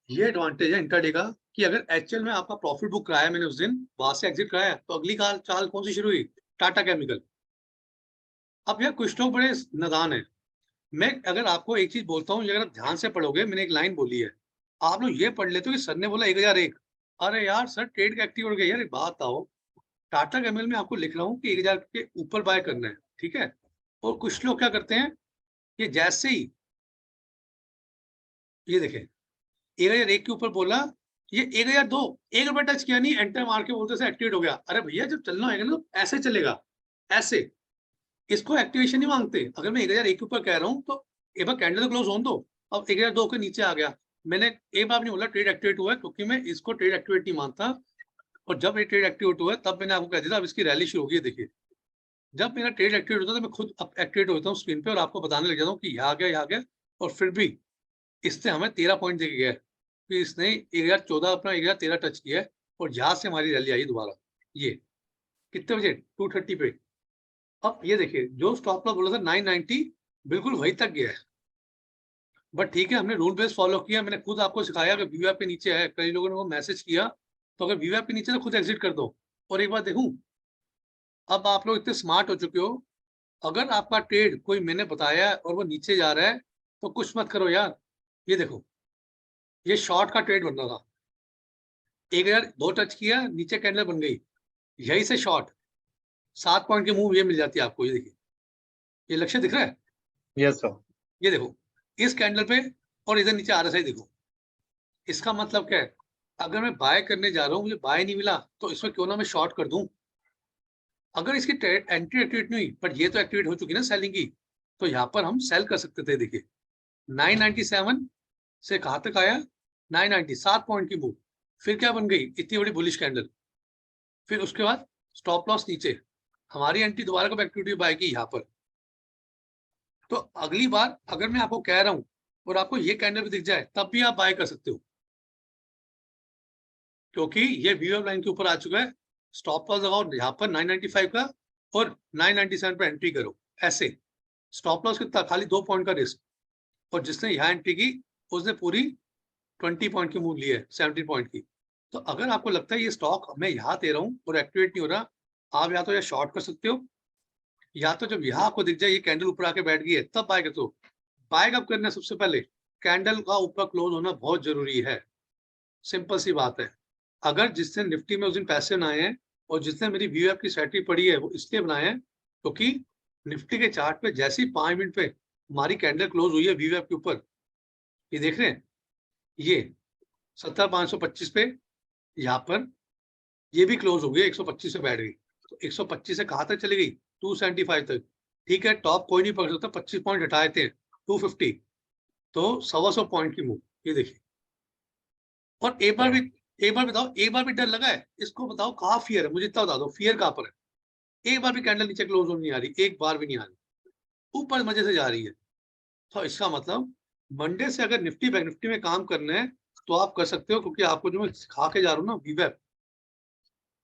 ये एडवांटेज है इंट्राडे का कि अगर एक्चुअल में आपका प्रॉफिट बुक कराया मैंने उस दिन, वहां से एग्जिट कराया, तो अगली चाल कौन सी शुरू हुई? टाटा केमिकल। अब यार कुछ लोग बड़े नादान है। मैं अगर आपको एक चीज बोलता हूँ, अगर आप ध्यान से पढ़ोगे, मैंने एक लाइन बोली है, आप लोग ये पढ़ लेते हो कि सर ने बोला 1001। अरे यार सर ट्रेड का एक्टिव हो गया यार, एक बात आओ, टाटा कैमिल में आपको लिख रहा हूँ कि 1000 के ऊपर बाय करना है, ठीक है। और कुछ लोग क्या करते हैं, ये जैसे ही ये देखें 1001 के ऊपर बोला, ये 1002 1 रुपया टच किया नहीं, एंटर मार के बोलते से एक्टिवेट हो गया। अरे भैया जब चलना होगा ना तो ऐसे चलेगा, ऐसे। इसको एक्टिवेशन नहीं मांगते। अगर मैं 1001 के ऊपर कह रहा हूँ तो एक बार कैंडल तो क्लोज होने दो। अब 1002 के नीचे आ गया, मैंने एक बार नहीं बोला ट्रेड एक्टिवेट हुआ है, क्योंकि मैं इसको ट्रेड एक्टिवेट नहीं मानता। और जब ये ट्रेड एक्टिवेट हुआ है तब मैंने आपको कह दिया था अब इसकी रैली शुरू होगी। देखिए जब मेरा ट्रेड एक्टिवेट होता है तो मैं खुद एक्टिवेट होता हूँ स्क्रीन पे और आपको बताने लग जाता हूँ कि यहाँ गया, यहाँ गया। और फिर भी इसने हमें 13 पॉइंट दे के गया है कि इसने 1014 अपना 1013 टच किया है और यहाँ से हमारी रैली आई दोबारा। ये कितने बजे, 2:30 पे। अब ये देखिए जो स्टॉप लॉस बोला था 990, बिल्कुल वही तक गया है। बट ठीक है, हमने रूल बेस फॉलो किया। मैंने खुद आपको सिखाया कि व्यू ऐप के नीचे है, कई लोगों ने वो मैसेज किया, तो अगर व्यू ऐप के नीचे तो खुद एग्जिट कर दो। और एक बात देखूं, अब आप लोग इतने स्मार्ट हो चुके हो, अगर आपका ट्रेड कोई मैंने बताया है और वो नीचे जा रहा है तो कुछ मत करो यार। ये देखो ये शॉर्ट का ट्रेड बन रहा था, 1002 टच किया, नीचे कैंडल बन गई, यही से शॉर्ट 7 पॉइंट की मूव ये मिल जाती है आपको। ये देखिए ये लक्ष्य दिख रहा है, यस सर। ये देखो इस कैंडल पे, और इधर नीचे RSI देखो। इसका मतलब क्या है, अगर मैं बाय करने जा रहा हूँ, मुझे बाय नहीं मिला तो इसमें क्यों ना मैं शॉर्ट कर दूं। अगर इसकी एंट्री एक्टिवेट नहीं हुई, बट ये तो एक्टिवेट हो चुकी ना सेलिंग की, तो यहाँ पर हम सेल कर सकते थे। देखिए 997 से कहाँ तक आया, 990, 7 पॉइंट की मूव, फिर क्या बन गई, इतनी बड़ी बुलिश कैंडल। फिर उसके बाद स्टॉप लॉस नीचे, हमारी एंट्री दोबारा कब एक्टिविटी बाय की, यहाँ पर। तो अगली बार अगर मैं आपको कह रहा हूँ और आपको ये कैंडल भी दिख जाए तब भी आप बाय कर सकते हो, क्योंकि ये वीएफ लाइन के ऊपर आ चुका है। स्टॉप लॉस लगाओ यहाँ पर 995 का और 997 पर एंट्री करो, ऐसे। स्टॉप लॉस कितना, खाली 2 पॉइंट का रिस्क। और जिसने यहाँ एंट्री की उसने पूरी 20 पॉइंट की मूव ली है, 70 पॉइंट की। तो अगर आपको लगता है ये स्टॉक मैं यहाँ दे रहा हूँ और एक्टिवेट नहीं हो रहा, आप या तो ये शॉर्ट कर सकते हो, या तो जब यहाँ आपको दिख जाए ये कैंडल ऊपर आके बैठ गई है तब बाय करते हो। बाय कब करना है, सबसे पहले कैंडल का ऊपर क्लोज होना बहुत जरूरी है, सिंपल सी बात है। अगर जिसने निफ्टी में उस दिन पैसे बनाए हैं और जिसने मेरी व्यू ऐप की स्ट्रैटेजी पढ़ी है वो इसलिए बनाए हैं क्योंकि निफ्टी के चार्ट पे जैसे ही 5 मिनट पे हमारी कैंडल क्लोज हुई है व्यू ऐप के ऊपर, ये देख रहे हैं, ये 17,525 पे यहाँ पर ये भी क्लोज हो गई, 125 से बैठ गई। तो 125 से कहाँ तक चली गई, 275 तक। ठीक है, टॉप कोई नहीं पकड़ सकता, 25 पॉइंट हटाए थे, 250, तो 125 पॉइंट की मूव। ये देखिए, और एक बार बताओ, एक बार भी डर लगा है, इसको बताओ कहाँ फियर है, मुझे इतना बता दो फियर कहाँ पर है। एक बार भी कैंडल नीचे क्लोज होने नहीं आ रही, एक बार भी नहीं आ रही, ऊपर मजे से जा रही है। तो इसका मतलब मंडे से अगर निफ्टी बैंक निफ्टी में काम करना है तो आप कर सकते हो, क्योंकि आपको जो मैं सिखा के जा रहा हूँ ना, वीवेप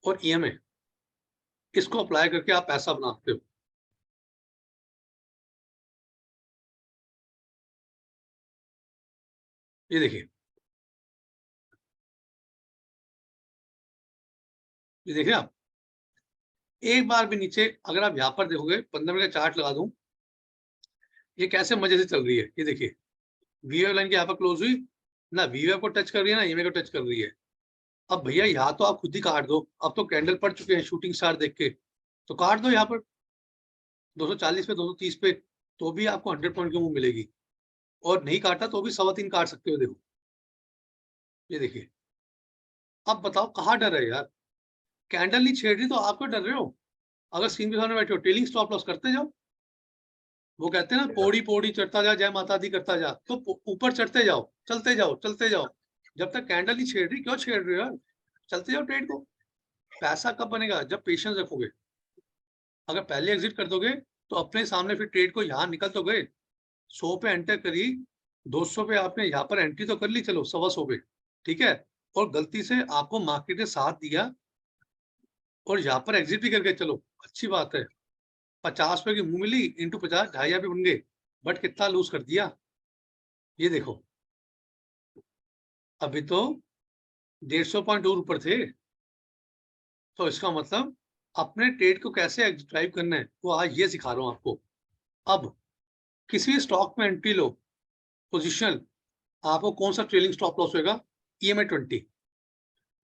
और EMA, इसको अप्लाई करके आप पैसा बना सकते हो। ये देखिए, ये देखिए आप, एक बार भी नीचे, अगर आप यहाँ पर देखोगे 15 मिनट का चार्ट लगा दूं, ये कैसे मजे से चल रही है। ये देखिए वीएफ लाइन की यहाँ पर क्लोज हुई ना, वीएफ को टच कर रही है ना EMA को टच कर रही है। अब भैया यहाँ तो आप खुद ही काट दो, अब तो कैंडल पड़ चुके हैं शूटिंग स्टार देख के, तो काट दो यहाँ पर 240 पे, 230 पे, तो भी आपको 100 पॉइंट की मूव मिलेगी। और नहीं काटा तो भी 3.25 काट सकते हो। देखो ये देखिए, अब बताओ कहाँ डर है यार, कैंडल नहीं छेड़ रही तो आप क्यों डर रहे हो। अगर स्क्रीन के सामने बैठे हो, टेलिंग स्टॉप लॉस करते जाओ। वो कहते हैं ना, पौड़ी पौड़ी चढ़ता जा, जय माता दी करता जा, तो ऊपर चढ़ते जाओ, चलते जाओ, चलते जाओ। जब तक कैंडल नहीं छेड़ रही क्यों छेड़ रहे हो यार, चलते जाओ ट्रेड को। पैसा कब बनेगा, जब पेशेंस रखोगे। अगर पहले एग्जिट कर दोगे तो अपने सामने फिर ट्रेड को, यहाँ निकल तो गए, 100 पे एंटर करी, 200 पे आपने यहाँ पर एंट्री तो कर ली, चलो 125 पे, ठीक है। और गलती से आपको मार्केट ने साथ दिया और यहाँ पर एग्जिट भी करके चलो, अच्छी बात है। 50 पे की मुंह मिली, इंटू 50, 2,500 भी बन गए, बट कितना लूज कर दिया। ये देखो अभी तो 150 पॉइंट और ऊपर थे। तो इसका मतलब अपने ट्रेड को कैसे ड्राइव करना है वो आज ये सिखा रहा हूँ आपको। अब किसी स्टॉक में एंट्री लो, पोजीशन, आपको कौन सा ट्रेलिंग स्टॉप लॉस होगा? EMA 20।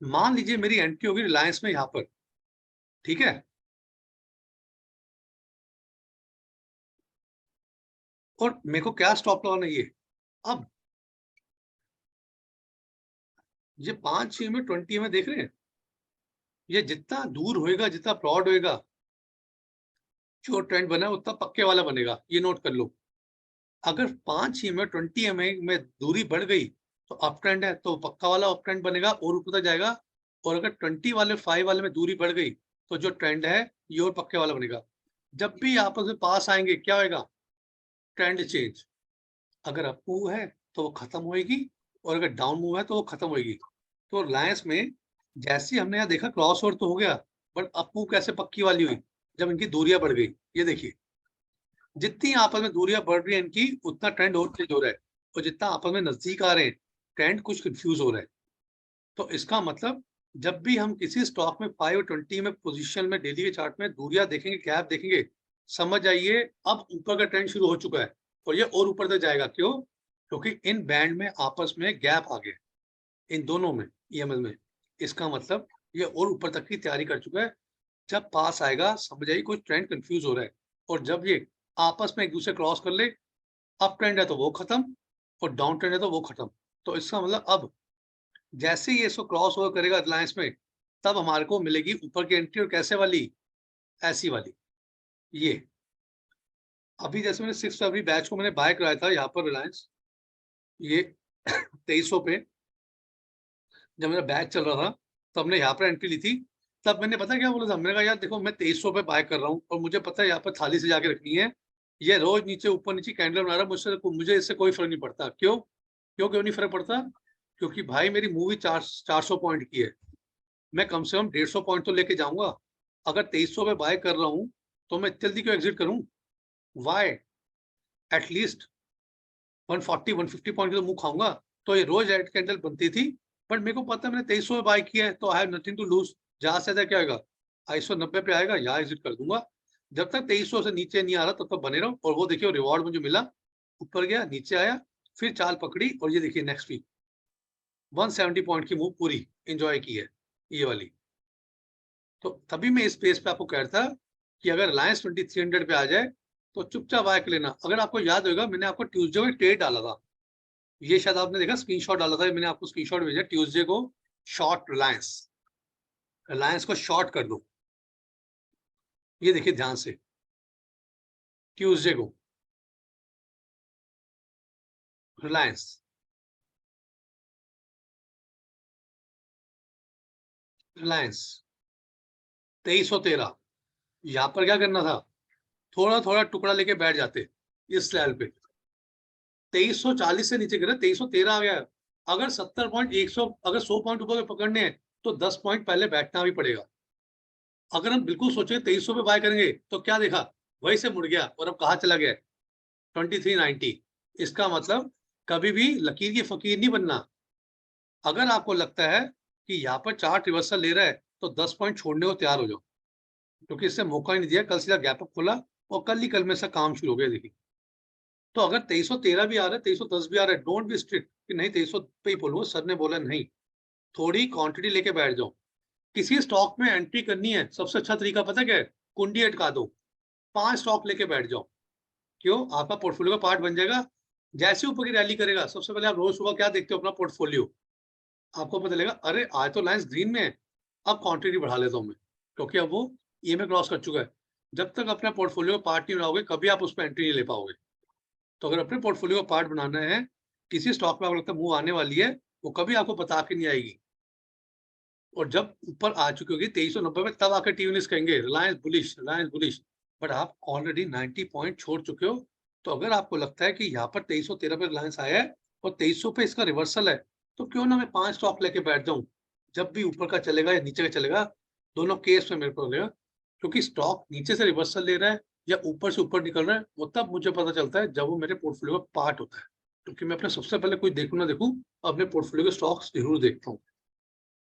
मान लीजिए मेरी एंट्री होगी रिलायंस में यहाँ पर, ठीक है, और मेरे को क्या स्टॉप लगाना है ये? अब ये 5 EMA 20 EMA देख रहे हैं, ये जितना दूर होएगा, जितना ब्रॉड होएगा, जो ट्रेंड बना है उतना पक्के वाला बनेगा, ये नोट कर लो। अगर 5 EMA 20 EMA में दूरी बढ़ गई तो अप ट्रेंड है, तो पक्का वाला अप ट्रेंड बनेगा और ऊपर तक जाएगा। और अगर 20 वाले 5 वाले में दूरी बढ़ गई तो जो ट्रेंड है ये और पक्के वाला बनेगा। जब भी आपस में पास आएंगे क्या होएगा? Trend change. अगर अप मूव है तो वो खत्म होएगी, और अगर डाउन मूव है तो वो खत्म होएगी। तो रिलायंस में जैसे हमने यहाँ देखा क्रॉस ओवर तो हो गया, बट अप मूव कैसे पक्की वाली हुई? जब इनकी दूरियां बढ़ गई। ये देखिए, जितनी आपस में दूरियां बढ़ रही है इनकी, उतना ट्रेंड और चेंज हो रहा है, और जितना आपस में नजदीक आ रहे हैं ट्रेंड कुछ कंफ्यूज हो रहा है। तो इसका मतलब जब भी हम किसी स्टॉक में 520 में पोजीशन में डेली के चार्ट में दूरियां देखेंगे, गैप देखेंगे, समझ जाइए अब ऊपर का ट्रेंड शुरू हो चुका है, और ये और ऊपर तक जाएगा। क्यों? क्योंकि इन बैंड में आपस में गैप आ गया, इन दोनों में, EML में। इसका मतलब ये और ऊपर तक की तैयारी कर चुका है। जब पास आएगा समझ जाइए कोई ट्रेंड कंफ्यूज हो रहा है, और जब ये आपस में एक दूसरे क्रॉस कर ले, अप ट्रेंड है तो वो खत्म, और डाउन ट्रेंड है तो वो खत्म। तो इसका मतलब अब जैसे ही इसको क्रॉस ओवर करेगा रिलायंस में, तब हमारे को मिलेगी ऊपर की एंट्री। और कैसे वाली? ऐसी वाली। ये अभी जैसे मैंने 6 फरवरी बैच को मैंने बाय कराया था यहाँ पर रिलायंस, ये 2300 पे जब मेरा बैच चल रहा था, तो हमने यहाँ पर एंट्री ली थी। तब मैंने पता क्या बोला था? मैंने कहा यार देखो, मैं 2300 पे बाय कर रहा हूँ और मुझे पता है यहाँ पर थाली से जाके रखनी है। ये रोज नीचे ऊपर नीचे कैंडल बना रहा है, मुझे इससे कोई फर्क नहीं पड़ता। क्यों नहीं फर्क पड़ता? क्योंकि भाई मेरी मूवी 400 पॉइंट की है, मैं कम से कम 150 पॉइंट तो लेके जाऊंगा। अगर 2300 पे बाय कर रहा हूँ तो मैं जल्दी क्यों एग्जिट करूं? वाई? एटलीस्ट 140 150 पॉइंट तो मुंह खाऊंगा। तो ये रोज रेड कैंडल बनती थी, बट मेरे को पता है मैंने 2300 में बाय किया है, तो I have nothing to lose. ज्यादा से ज्यादा क्या होगा? 290 पे आएगा, यहाँ एग्जिट कर दूंगा। जब तक 2300 से नीचे नहीं आ रहा तब तक बने रहो। और वो देखिए रिवॉर्ड मुझे मिला, ऊपर गया, नीचे आया, फिर चाल पकड़ी, और ये देखिए नेक्स्ट वीक 170 पॉइंट की मूव पूरी एंजॉय की है, ये वाली। तो तभी मैं इस पेज पे आपको कह रहा था कि अगर रिलायंस 2300 पे आ जाए तो चुपचाप बाय कर लेना। अगर आपको याद होगा, मैंने आपको ट्यूसडे को ट्रेड डाला था, ये शायद आपने देखा, स्क्रीनशॉट डाला था मैंने आपको, स्क्रीनशॉट भेजा ट्यूसडे को। शॉर्ट रिलायंस, रिलायंस को शॉर्ट कर दो। ये देखिए ध्यान से, ट्यूसडे को रिलायंस, रिलायंस 2313। यहाँ पर क्या करना था? थोड़ा थोड़ा टुकड़ा लेके बैठ जाते इस लेवल पे। 2340 से नीचे गिरा, 2313 आ गया। अगर 70 पॉइंट 100, अगर 100 पॉइंट ऊपर पकड़ने हैं तो 10 पॉइंट पहले बैठना भी पड़ेगा। अगर हम बिल्कुल सोचे 2300 पे बाय करेंगे तो क्या देखा? वहीं से मुड़ गया, और अब कहा चला गया? 2390। इसका मतलब कभी भी लकीर की फकीर नहीं बनना। अगर आपको लगता है कि यहाँ पर चार्ट रिवर्सल ले रहा है तो 10 पॉइंट छोड़ने को तैयार हो जाओ, क्योंकि इससे मौका ही नहीं दिया। कल सीधा गैप अप खोला और कल ही कल में से काम शुरू हो गया। देखिए, तो अगर 2313 भी आ रहा है, 2310 भी आ रहा है, डोंट बी स्ट्रिक्ट कि नहीं 2300 पे ही बोलूंगा, सर ने बोला नहीं। थोड़ी क्वांटिटी लेके बैठ जाओ। किसी स्टॉक में एंट्री करनी है, सबसे अच्छा तरीका पता क्या है? कुंडी अटका दो, 5 स्टॉक लेके बैठ जाओ। क्यों? आपका पोर्टफोलियो का पार्ट बन जाएगा। जैसे ऊपर की रैली करेगा, सबसे पहले आप रोज सुबह क्या देखते हो? अपना पोर्टफोलियो। आपको पता चलेगा अरे आज तो लाइंस ग्रीन में है, अब क्वांटिटी बढ़ा लेता हूँ मैं, क्योंकि अब वो EMA क्रॉस कर चुका है। जब तक अपना पोर्टफोलियो का पार्ट नहीं बनाओगे, कभी आप उस पर एंट्री नहीं ले पाओगे। तो अगर अपने पोर्टफोलियो का पार्ट बनाना है, किसी स्टॉक में आपको लगता है मूव आने वाली है, वो कभी आपको बता के नहीं आएगी। और जब ऊपर आ चुकी होगी 2390 में, तब आकर टीवी न्यूज कहेंगे Reliance bullish, Reliance bullish. But आप ऑलरेडी 90 पॉइंट छोड़ चुके हो। तो अगर आपको लगता है कि यहाँ पर 2313 पे रिलायंस आया है और 2300 पे इसका रिवर्सल है, तो क्यों ना मैं 5 स्टॉक लेके बैठ जाऊं। जब भी ऊपर का चलेगा या नीचे का चलेगा, दोनों केस में मेरे को लगेगा। क्योंकि स्टॉक नीचे से रिवर्सल ले रहा है या ऊपर से ऊपर निकल रहा है, वो तब मुझे पता चलता है जब वो मेरे पोर्टफोलियो का पार्ट होता है। क्योंकि मैं अपने सबसे पहले कोई देखूं ना देखूं, अपने पोर्टफोलियो के स्टॉक्स जरूर देखता हूँ।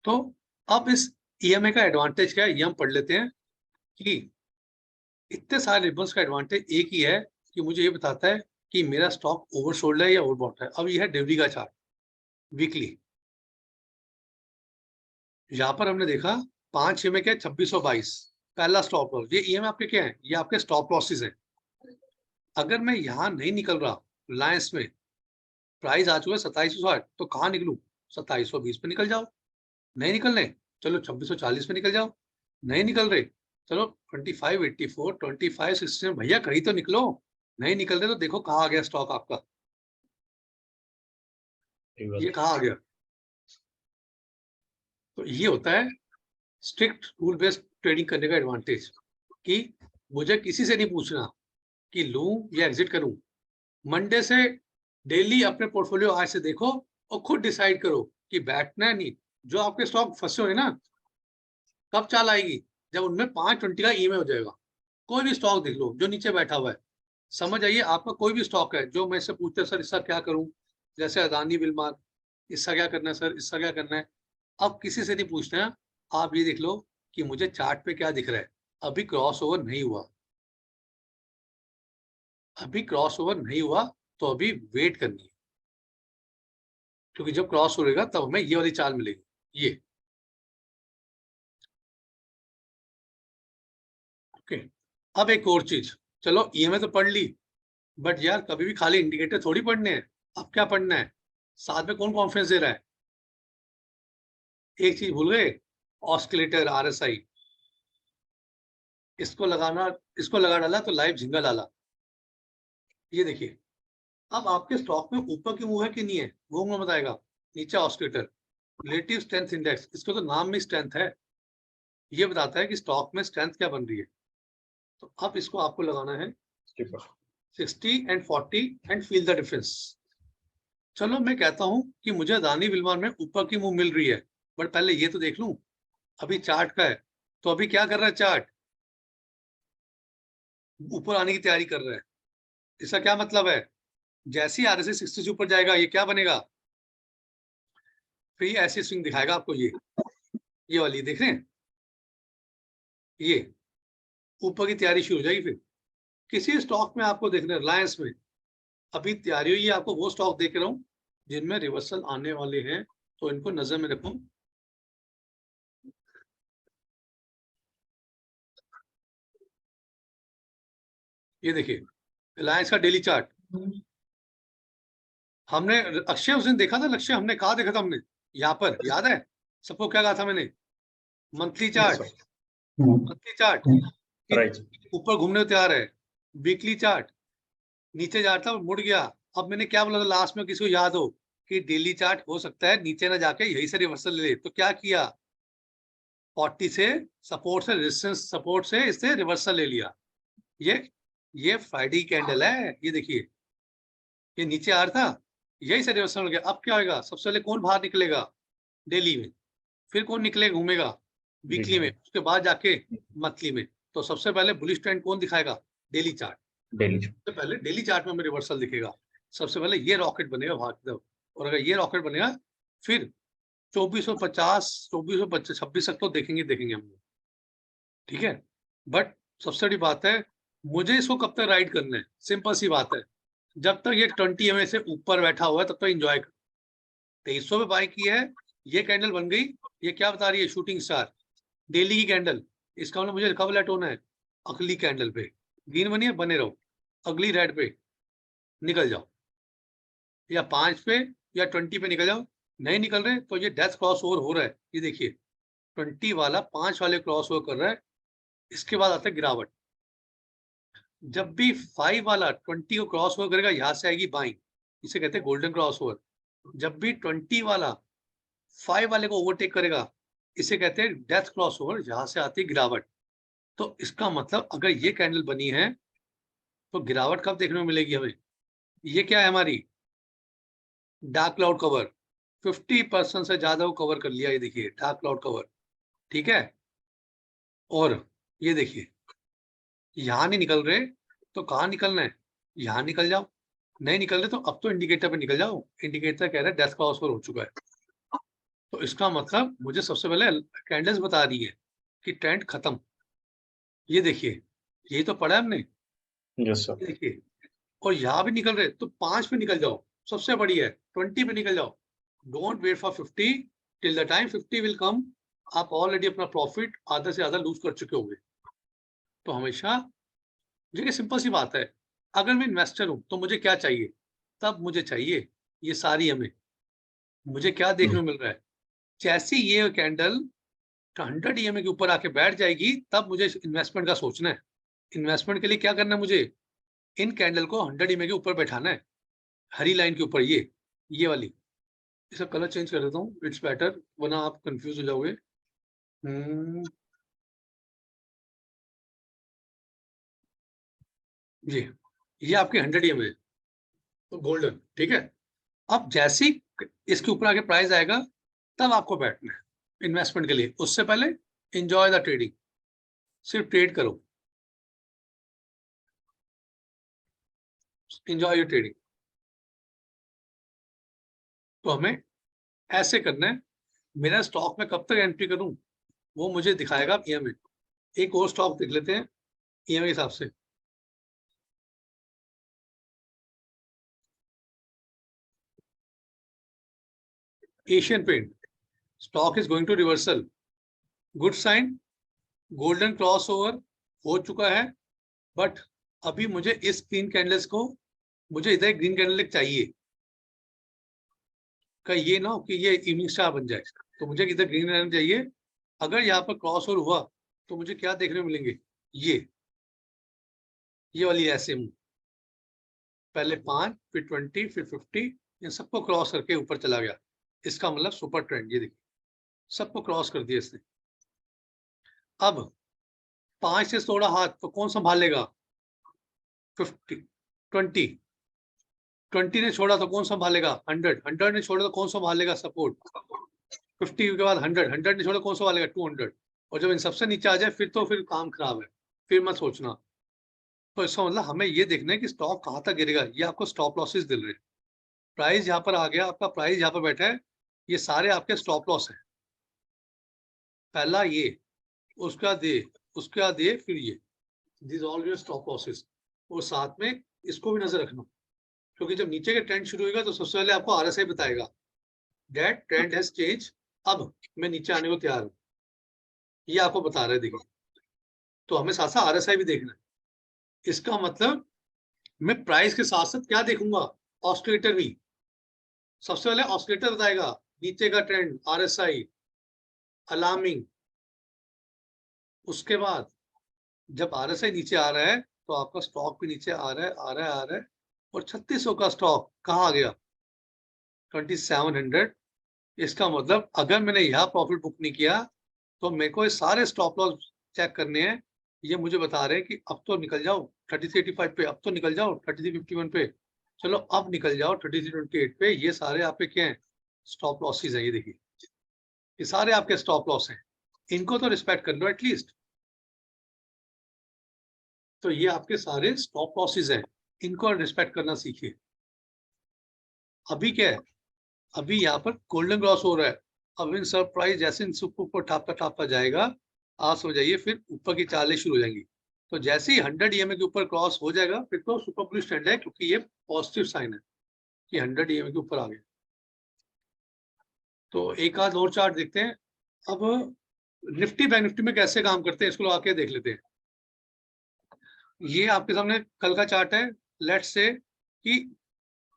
तो अब इस EMA का एडवांटेज क्या है, ये हम पढ़ लेते हैं। कि इतने सारे रिबन्स का एडवांटेज एक ही है कि मुझे ये बताता है कि मेरा स्टॉक ओवरसोल्ड है या ओवरबॉट है। अब ये है डिलीवरी का चार्ट वीकली। यहाँ पर हमने देखा 5/6 में क्या 2622 पहला स्टॉप लॉस। ये ईएमआई आपके क्या है? ये आपके स्टॉप लॉसेस हैं। अगर मैं यहाँ नहीं निकल रहा रिलायंस में, प्राइस आ चुका है 2760, तो कहाँ निकलूं? 2720 पे निकल जाओ। नहीं निकलने, चलो 2640 पे निकल जाओ। नहीं निकल रहे, चलो 2584 2560 में भैया कहीं तो निकलो। नहीं निकल रहे तो देखो कहाँ आ गया स्टॉक आपका, ये कहाँ आ गया। तो ये होता है स्ट्रिक्ट रूल बेस्ड ट्रेडिंग करने का एडवांटेज, कि मुझे किसी से नहीं पूछना कि लूं या एग्जिट करूं। मंडे से डेली अपने पोर्टफोलियो आज से देखो और खुद डिसाइड करो कि बैठना है नहीं। जो आपके स्टॉक फंसे हुए ना, कब चाल आएगी? जब उनमें 520 का ईएमआई हो जाएगा। कोई भी स्टॉक देख लो जो नीचे बैठा हुआ है, समझ आइए आपका कोई भी स्टॉक है जो मैं से पूछते सर इसका क्या करूं, जैसे अदानी विलमार, इसका क्या करना है सर, इसका क्या करना है। अब किसी से नहीं पूछना है, आप ये देख लो कि मुझे चार्ट पे क्या दिख रहा है। अभी क्रॉस ओवर नहीं हुआ, अभी क्रॉस ओवर नहीं हुआ, तो अभी वेट करनी है, क्योंकि जब क्रॉस होगा तब हमें ये वाली चाल मिलेगी। ये ओके। अब एक और चीज, चलो ईएमआई तो पढ़ ली, बट यार कभी भी खाली इंडिकेटर थोड़ी पढ़ने हैं। अब क्या पढ़ना है? साथ में कौन कॉन्फ्रेंस दे रहा है? एक चीज भूल गए, ऑस्किलेटर आरएसआई। इसको लगाना, इसको लगा डाला तो लाइव झिंगा डाला। ये देखिए, अब आपके स्टॉक में ऊपर की मुंह है कि नहीं है वो मैं बताएगा। नीचे ऑस्किलेटर रिलेटिव स्ट्रेंथ इंडेक्स, इसको तो नाम में स्ट्रेंथ है, ये बताता है कि स्टॉक में स्ट्रेंथ क्या बन रही है। तो अब इसको आपको लगाना है 60 and 40 and feel the difference. चलो मैं कहता हूं कि मुझे अदानी विलमार में ऊपर की मुंह मिल रही है, बट पहले ये तो देख लूं। अभी चार्ट का है, तो अभी क्या कर रहा है चार्ट? ऊपर आने की तैयारी कर रहा है। इसका क्या मतलब है? जैसे ही आरएसआई 60 से ऊपर जाएगा, ये क्या बनेगा? फिर ये ऐसी स्विंग दिखाएगा आपको। ये वाली देख रहे हैं, ये ऊपर की तैयारी शुरू हो जाएगी। फिर किसी स्टॉक में आपको देख रहे हैं, रिलायंस में अभी तैयारी हुई है। आपको वो स्टॉक देख रहा हूँ जिनमें रिवर्सल आने वाले हैं, तो इनको नजर में रखो। ये देखिए रिलायंस का डेली चार्ट। हमने अक्षय उस दिन देखा था, लक्ष्य हमने कहा देखा था हमने, यहाँ पर याद है सबको क्या कहा था मैंने? Monthly chart, monthly chart right. ऊपर घूमने को तैयार है। वीकली चार्ट नीचे जा रहा था, मुड़ गया। अब मैंने क्या बोला था लास्ट में, किसी को याद हो? कि डेली चार्ट हो सकता है नीचे ना जाके यही से रिवर्सल ले ले। तो क्या किया? 40 से सपोर्ट से रेजिस्टेंस, सपोर्ट से इससे रिवर्सल ले लिया। ये फ्राइडे कैंडल है, ये देखिए ये नीचे आ रहा था, यही से रिवर्सल हो गया। अब क्या होगा? सबसे पहले कौन बाहर निकलेगा? डेली में। फिर कौन निकलेगा, घूमेगा? वीकली में। उसके बाद जाके मंथली में। तो सबसे पहले बुलिश ट्रेंड कौन दिखाएगा? Daily chart. डेली। सबसे पहले डेली चार्ट में हमें रिवर्सल दिखेगा। सबसे पहले ये रॉकेट बनेगा भाग की तरफ, और अगर ये रॉकेट बनेगा फिर 2450 2425 26 तक तो देखेंगे हम लोग, ठीक है। बट सबसे बड़ी बात है, मुझे इसको कब तक राइड करना है? सिंपल सी बात है, जब तक ये 20 एमए से ऊपर बैठा हुआ है तब तक एंजॉय कर। 2300 पे बाय की है, ये कैंडल बन गई। ये क्या बता रही है? शूटिंग स्टार डेली की कैंडल। इसका मतलब मुझे कब लेट होना है? अगली कैंडल पे। ग्रीन बनी है, बने रहो। अगली रेड पे निकल जाओ, या 5 पे या 20 पे निकल जाओ। नहीं निकल रहे तो ये डेथ क्रॉस ओवर हो रहा है। ये देखिए 20 वाला 5 वाले क्रॉस ओवर कर रहा है। इसके बाद आता है गिरावट। जब भी 5 वाला 20 को क्रॉस ओवर करेगा, यहां से आएगी बाइंग, इसे कहते हैं गोल्डन क्रॉस ओवर। जब भी 20 वाला 5 वाले को ओवरटेक करेगा, इसे कहते हैं डेथ क्रॉस ओवर, यहां से आती है गिरावट। तो इसका मतलब अगर ये कैंडल बनी है तो गिरावट कब देखने को मिलेगी हमें? ये क्या है हमारी? Dark cloud cover. 50% से ज्यादा को कवर कर लिया। ये देखिए डार्क क्लाउड कवर, ठीक है। और ये देखिए यहां नहीं निकल रहे तो कहाँ निकलना है? यहां निकल जाओ। नहीं निकल रहे तो अब तो इंडिकेटर पे निकल जाओ। इंडिकेटर कह रहा है डेथ क्रॉस ओवर हो चुका है। तो इसका मतलब मुझे सबसे पहले कैंडल्स बता रही है कि ट्रेंड खत्म। ये देखिए, यही तो पढ़ा है हमने। Yes sir. देखिए और यहाँ भी निकल रहे तो 5 पे निकल जाओ, सबसे बढ़िया है। 20 पे निकल जाओ, don't wait for 50 till the time 50 will come. आप ऑलरेडी अपना प्रॉफिट आधा से ज्यादा लूज कर चुके होंगे। तो हमेशा देखिए, सिंपल सी बात है, अगर मैं इन्वेस्टर हूं तो मुझे क्या चाहिए? तब मुझे चाहिए ये सारी हमें, मुझे क्या देखने को मिल रहा है? जैसे ये कैंडल 100 EMA के ऊपर आके बैठ जाएगी, तब मुझे इन्वेस्टमेंट का सोचना है। इन्वेस्टमेंट के लिए क्या करना है मुझे? इन कैंडल को 100 EMA के ऊपर बैठाना है, हरी लाइन के ऊपर, ये वाली। इसका कलर चेंज कर देता हूँ, इट्स बेटर, वरना आप कंफ्यूज हो जाओगे। ये आपके 100 EMA है, तो गोल्डन, ठीक है। अब जैसे ही इसके ऊपर आके प्राइस आएगा, तब आपको बैठना है इन्वेस्टमेंट के लिए। उससे पहले एंजॉय द ट्रेडिंग, सिर्फ ट्रेड करो, एंजॉय योर ट्रेडिंग। तो हमें ऐसे करना है। मेरा स्टॉक में कब तक एंट्री करूं, वो मुझे दिखाएगा EMA। एक और स्टॉक देख लेते हैं EMA के हिसाब से। Asian paint, stock is going to reversal, good sign, golden cross over हो चुका है। बट अभी मुझे इस ग्रीन कैंडल्स को, मुझे इधर ग्रीन कैंडल चाहिए, का ये ना हो कि ये इवनिंग स्टार बन जाए। तो मुझे इधर ग्रीन कैंडल चाहिए। अगर यहाँ पर क्रॉस ओवर हुआ तो मुझे क्या देखने को मिलेंगे? ये वाली ऐसे मूव, पहले 5, फिर 20, फिर 50, इन सबको क्रॉस करके ऊपर चला गया। इसका मतलब सुपर ट्रेंड, ये देखिए सबको क्रॉस कर दिया इसने। अब 5 से तोड़ा हाथ तो कौन संभालेगा? 50, 20 ने छोड़ा तो कौन संभालेगा? 100 ने छोड़ा तो कौन संभालेगा सपोर्ट? 50 के बाद 100 ने छोड़ा कौन संभालेगा? 200। और जब इन सबसे नीचे आ जाए फिर काम खराब है, फिर मत सोचना। तो इसका मतलब हमें ये देखना है कि स्टॉक कहाँ तक गिरेगा। ये आपको स्टॉप लॉसेस दिल रहे हैं। प्राइस यहाँ पर आ गया, आपका प्राइस यहाँ पर बैठा है, ये सारे आपके स्टॉप लॉस है। पहला ये, उसके बाद ये, फिर ये, this all your stop losses. और साथ में इसको भी नजर रखना, क्योंकि जब नीचे का ट्रेंड शुरू होगा तो सबसे पहले आपको RSI बताएगा दैट ट्रेंड हैज चेंज, अब मैं नीचे आने को तैयार हूँ, ये आपको बता रहे हैं। देखिए, तो हमें साथ साथ RSI भी देखना है। इसका मतलब मैं प्राइस के साथ साथ क्या देखूंगा? ऑस्किलेटर भी। सबसे पहले ऑस्किलेटर बताएगा नीचे का ट्रेंड, RSI अलार्मिंग। उसके बाद जब RSI नीचे आ रहा है तो आपका स्टॉक भी नीचे आ रहा है, आ रहा है, आ रहा है। और 3600 का स्टॉक कहाँ आ गया? 2700। इसका मतलब अगर मैंने यहाँ प्रॉफिट बुक नहीं किया तो मेरे को ये सारे स्टॉप लॉस चेक करने हैं। ये मुझे बता रहे हैं कि अब तो निकल जाओ 3385 पे, अब तो निकल जाओ 3351 पे, चलो अब निकल जाओ 3328 पे। ये सारे आपके क्या हैं? स्टॉप लॉसेस हैं। ये देखिए, ये सारे आपके स्टॉप लॉस हैं, इनको तो रिस्पेक्ट कर लो एटलीस्ट। तो ये आपके सारे स्टॉप लॉसेस हैं, इनको रिस्पेक्ट करना सीखिए। अभी क्या है? अभी यहाँ पर गोल्डन क्रॉस हो रहा है। अब इन सब प्राइस जैसे इन सबको ऊपर ठापता जाएगा, आप समझ जाइए फिर ऊपर की चालें शुरू हो जाएंगी। तो जैसे ही 100 EMA के ऊपर क्रॉस हो जाएगा, फिर तो सुपर बुलिश ट्रेंड है, क्योंकि ये पॉजिटिव साइन है कि 100 EMA के ऊपर आ गया। तो एक आध और चार्ट देखते हैं। अब निफ्टी बैंक निफ्टी में कैसे काम करते हैं, इसको आके देख लेते हैं। ये आपके सामने कल का चार्ट है। लेट्स से कि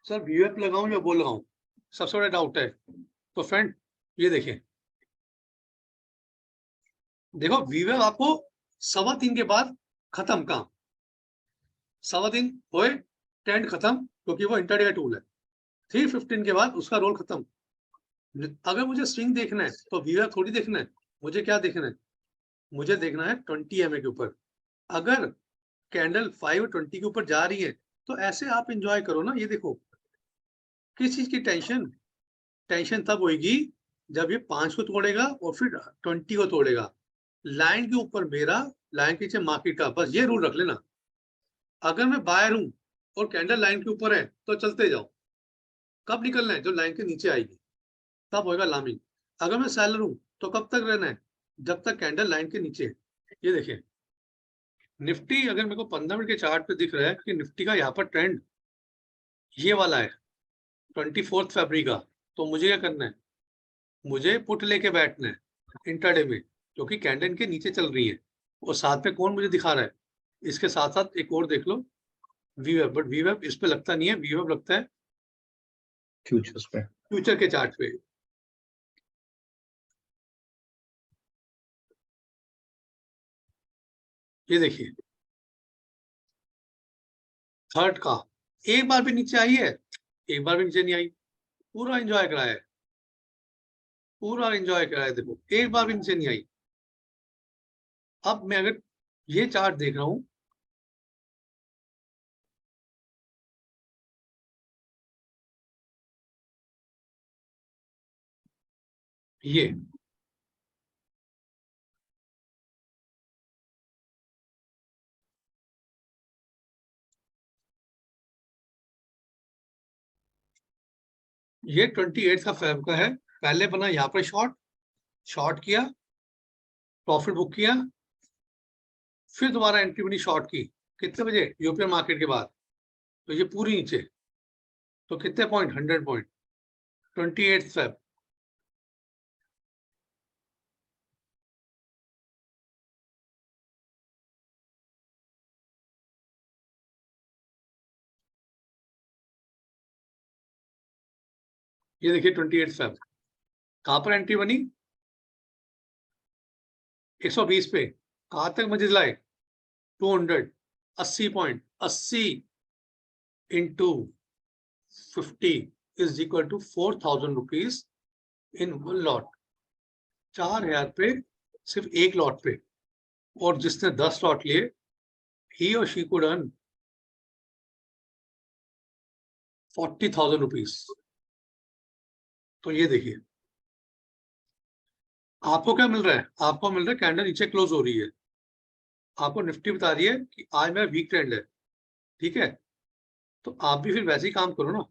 सर VWAP लगाऊं या वो लगाऊं, सबसे बड़ा डाउट है। तो फ्रेंड ये देखिए, देखो VWAP आपको 3:15 के बाद खत्म काम, 3:15 होए ट्रेंड खत्म, क्योंकि वो इंटरडे का टूल है। 3:15 के बाद उसका रोल खत्म। अगर मुझे स्विंग देखना है तो VWAP थोड़ी देखना है, मुझे क्या देखना है? मुझे देखना है 20 EMA के ऊपर। अगर कैंडल 520 के ऊपर जा रही है तो ऐसे आप इंजॉय करो ना। ये देखो, किस चीज की टेंशन? टेंशन तब होगी जब ये 5 को तोड़ेगा और फिर 20 को तोड़ेगा। लाइन के ऊपर मेरा, लाइन के नीचे मार्केट का, बस ये रूल रख लेना। अगर मैं बायर हूं और कैंडल लाइन के ऊपर है तो चलते जाओ। कब निकलना है? जब लाइन के नीचे आएगी, तब होगा लामिंग। अगर मैं सेलर हूं तो कब तक रहना है? जब तक कैंडल लाइन के नीचे है। ये देखिए, निफ्टी अगर मेरे को 15 मिनट के चार्ट पे दिख रहा है कि निफ्टी का यहाँ पर ट्रेंड ये वाला है 24 फरवरी का, तो मुझे क्या करना है, मुझे पुट लेके बैठना है इंट्राडे में, क्योंकि कैंडल के नीचे चल रही है। और साथ में कौन मुझे दिखा रहा है, इसके साथ साथ एक और देख लो, वीवेब, बट वीवेब इस पे लगता नहीं है, वीवेब लगता है फ्यूचर्स पे। फ्यूचर के चार्ट पे। ये देखिए थर्ड का एक बार भी नीचे आई है, एक बार भी नीचे नहीं आई, पूरा एंजॉय करा है, पूरा एंजॉय करा है। देखो एक बार भी नीचे नहीं आई। अब मैं अगर ये चार्ट देख रहा हूं, ये ये 28 का फेब का है। पहले बना यहाँ पर शॉर्ट, शॉर्ट किया, प्रॉफिट बुक किया, फिर दोबारा एंट्री बनी शॉर्ट की, कितने बजे, यूरोपियन मार्केट के बाद, तो ये पूरी नीचे, तो कितने पॉइंट, 100 पॉइंट, 28 फेब। ये देखिए 28 फेब, कहां पर एंट्री बनी, 120 पे, कहां तक मजे लाए, 200, 80 point, 80 into 50 is equal to 4,000 rupees in one lot. 4,000 पे सिर्फ एक लॉट पे, और जिसने 10 लॉट लिए, ही और शी कुड अर्न 40,000 रुपीज। तो ये देखिए आपको क्या मिल रहा है, आपको मिल रहा है कैंडल नीचे क्लोज हो रही है, आपको निफ्टी बता रही है कि आज मेरा वीक ट्रेंड है, ठीक है, तो आप भी फिर वैसे ही काम करो ना,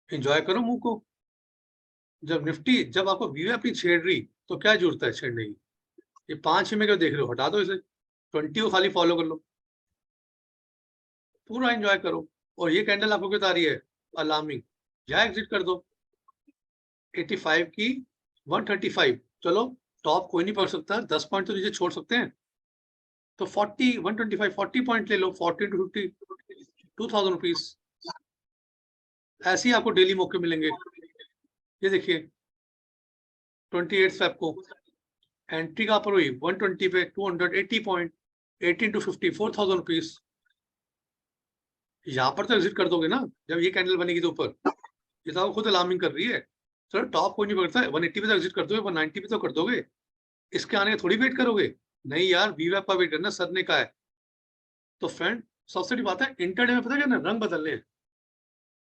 एंजॉय करो मूव को। जब निफ्टी, जब आपको व्यू अपनी छेड़ रही, तो क्या जरूरत है छेड़ने की, ये 5 में क्यों देख रहे हो, हटा दो इसे, 20 को खाली फॉलो कर लो, पूरा एंजॉय करो। और ये कैंडल आपको क्या बता रही है, अलार्मिंग, या एग्जिट कर दो 85 की 135, चलो टॉप कोई नहीं पकड़ सकता, 10 पॉइंट तो नीचे छोड़ सकते हैं, तो 40 125 40 पॉइंट ले लो, 40 टू 50 2,000 रुपीज। ऐसे ही आपको डेली मौके मिलेंगे। ये देखिए 28 फेब को एंट्री कहाँ पर हुई, 120 पे, 280 पॉइंट, 18 टू 50 4,000 रुपीज। यहाँ पर तो एग्जिट कर दोगे ना, जब ये कैंडल बनेगी तो ऊपर, ये तो आपको खुद अलार्मिंग कर रही है, सर टॉप कोई नहीं पकड़ता है, 180 पे तो एग्जिट कर दोगे, 190 पे तो कर दोगे, इसके आने का थोड़ी वेट करोगे, नहीं यार वीवैप का वेट करना, सर ने कहा है। तो फ्रेंड सबसे बड़ी बात है, इंटरडे में पता है क्या ना, रंग बदलने हैं,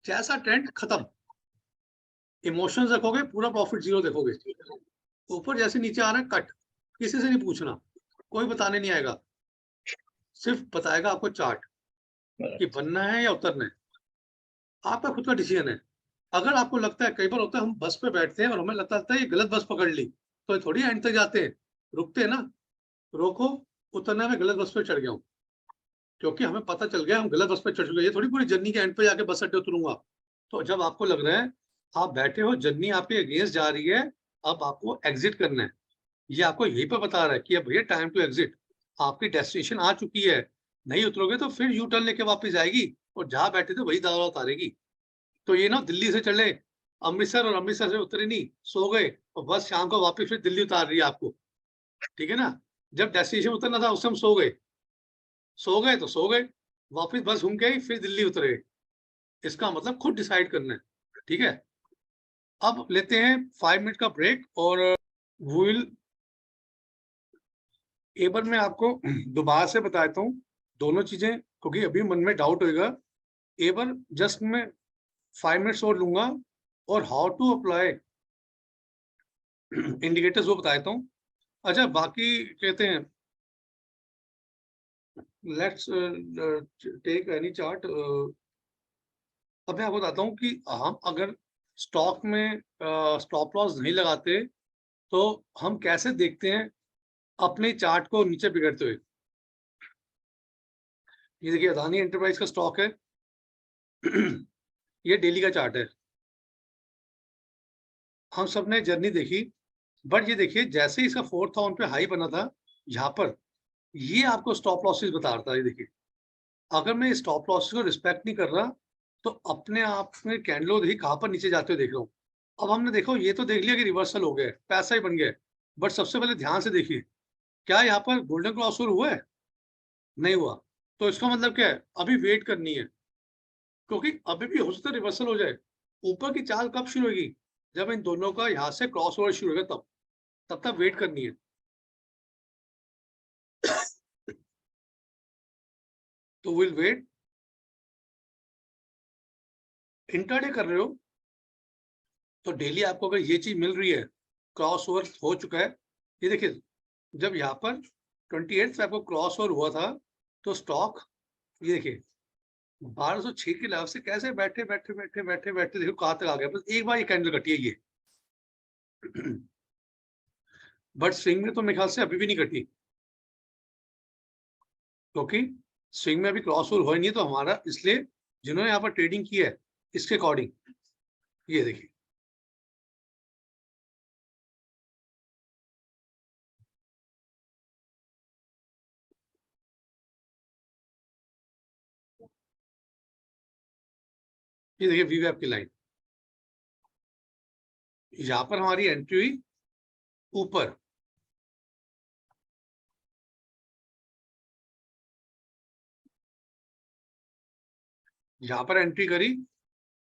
जैसा ट्रेंड खत्म, इमोशंस रखोगे पूरा प्रॉफिट जीरो देखोगे, ऊपर जैसे नीचे आ रहा है कट, किसी से नहीं पूछना, कोई बताने नहीं आएगा, सिर्फ बताएगा आपको चार्ट कि बनना है या उतरना है, आपका खुद का डिसीजन है। अगर आपको लगता है, कई बार होता है हम बस पे बैठते हैं और हमें लगता है ये गलत बस पकड़ ली, तो ये थोड़ी एंड तक जाते हैं, रुकते हैं ना, रोको, उतरना, मैं गलत बस पे चढ़ गया हूँ, क्योंकि हमें पता चल गया हम गलत बस पे चढ़ चुके हैं, ये थोड़ी पूरी जर्नी के एंड पे जाके बस अड्डे उतरूंगा। तो जब आपको लग रहा है आप बैठे हो, जर्नी आपके अगेंस्ट जा रही है, अब आपको एग्जिट करना है, ये आपको यहीं पर बता रहा है कि अब भैया टाइम टू एग्जिट, आपकी डेस्टिनेशन आ चुकी है, नहीं उतरोगे तो फिर यू टर्न लेके वापस जाएगी, और जहां बैठे थे वही दावा उतारेगी। तो ये ना दिल्ली से चले अमृतसर, और अमृतसर से उतरे नहीं, सो गए, और बस शाम को वापस फिर दिल्ली उतार रही है आपको, ठीक है ना, जब डेस्टिनेशन उतरना था उस समय सो गए, सो गए तो सो गए, वापस बस घूम के आई फिर दिल्ली उतरे, इसका मतलब खुद डिसाइड करना है, ठीक है। अब लेते हैं 5 मिनट का ब्रेक, और विल एक बार मैं आपको दोबारा से बताता हूँ दोनों चीजें, क्योंकि अभी मन में डाउट होगा, एक बार जस्ट मैं 5 मिनट्स और लूंगा, और हाउ टू अप्लाई इंडिकेटर्स वो बताता हूँ। अच्छा बाकी कहते हैं, लेट्स टेक एनी चार्ट। अब मैं आपको बताता हूँ कि हम अगर स्टॉक में स्टॉप लॉस नहीं लगाते, तो हम कैसे देखते हैं अपने चार्ट को नीचे बिगड़ते हुए। ये देखिए अदानी एंटरप्राइज का स्टॉक है, ये डेली का चार्ट है, हम सबने जर्नी देखी, बट ये देखिए जैसे ही इसका 4000 पे हाई बना था, यहाँ पर ये आपको स्टॉप लॉसेस बता रहा था। ये देखिए, अगर मैं स्टॉप लॉसेस को रिस्पेक्ट नहीं कर रहा, तो अपने आप में कैंडलो देखिए कहाँ पर नीचे जाते हुए देख रहा हूँ। अब हमने देखो ये तो देख लिया कि रिवर्सल हो गया, पैसा ही बन गया, बट सबसे पहले ध्यान से देखिए, क्या यहाँ पर गोल्डन क्रॉस ओवर हुआ है? नहीं हुआ। तो इसका मतलब क्या है? अभी वेट करनी है, क्योंकि अभी भी हो सकता है रिवर्सल हो जाए। ऊपर की चाल कब शुरू होगी? जब इन दोनों का यहाँ से क्रॉस ओवर शुरू होगा, तब तक वेट करनी है। तो विल वेट। इंटरडे कर रहे हो तो डेली आपको अगर ये चीज मिल रही है, क्रॉस ओवर हो चुका है, ये देखिए जब यहाँ पर 28 पे आपको क्रॉस ओवर हुआ था, तो स्टॉक ये देखिए 1206 के लेवल से कैसे बैठे बैठे बैठे बैठे बैठे देखो कहाँ तक आ गया। बस एक बार ये कैंडल कटी है ये। बट स्विंग में तो मेरे ख्याल से अभी भी नहीं कटी, क्योंकि स्विंग में अभी क्रॉस ओवर हुआ ही नहीं है। तो हमारा इसलिए जिन्होंने यहाँ पर ट्रेडिंग की है इसके अकॉर्डिंग, ये देखिए ये देखिए वीवैप की लाइन, यहाँ पर हमारी एंट्री हुई ऊपर, यहाँ पर एंट्री करी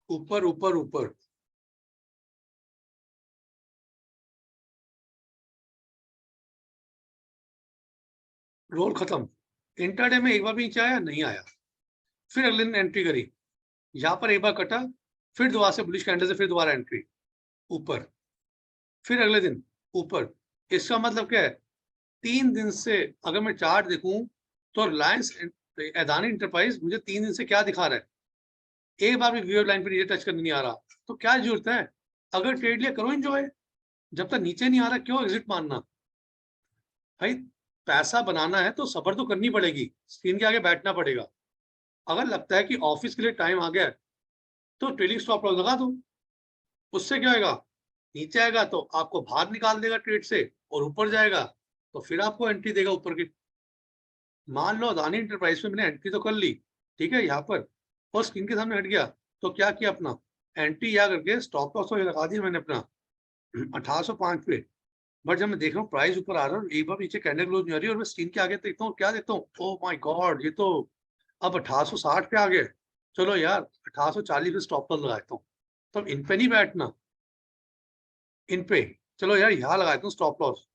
ऊपर ऊपर ऊपर, रोल खत्म। इंटरडे में एक बार भी नीचे आया नहीं आया, फिर अगले दिन एंट्री करी, यहाँ पर एक बार कटा, फिर दोबारा से बुलिश कैंडल से फिर दोबारा एंट्री ऊपर, फिर अगले दिन ऊपर। इसका मतलब क्या है? 3 दिन से अगर मैं चार्ट देखूं, तो रिलायंस अदानी इंटरप्राइज मुझे 3 दिन से क्या दिखा रहा है? एक बार भी वीवर लाइन पर नीचे टच करने नहीं आ रहा। तो क्या जरूरत है? अगर ट्रेड लिया करो एंजॉय, जब तक नीचे नहीं आ रहा क्यों एग्जिट मारना? भाई पैसा बनाना है तो सब्र तो करनी पड़ेगी, स्क्रीन के आगे बैठना पड़ेगा। अगर लगता है कि ऑफिस के लिए टाइम आ गया है, तो ट्रेडिंग स्टॉप लॉस लगा दो। उससे क्या होगा? नीचे आएगा तो आपको बाहर निकाल देगा ट्रेड से, और ऊपर जाएगा तो फिर आपको एंट्री देगा ऊपर की। मान लो अदानी इंटरप्राइज में मैंने एंट्री तो कर ली, ठीक है, यहाँ पर, और स्क्रीन के सामने हट गया, तो क्या किया? अपना एंट्री यहाँ करके स्टॉप लॉस तो लगा दिया मैंने अपना 1805 पे। बट जब मैं देख रहा हूँ प्राइस ऊपर आ रहा है, एक बार नीचे कैंडल क्लोज नहीं आ रही, और मैं स्क्रीन के आगे देखता हूँ, क्या देखता हूँ? ओह माय गॉड, ये तो अब 1860 पे आ गए। चलो यार 1840 पे स्टॉप लॉस लगाता हूँ। तो इन पे नहीं बैठना, इन पे चलो यार यहाँ लगाता हूँ स्टॉप लॉस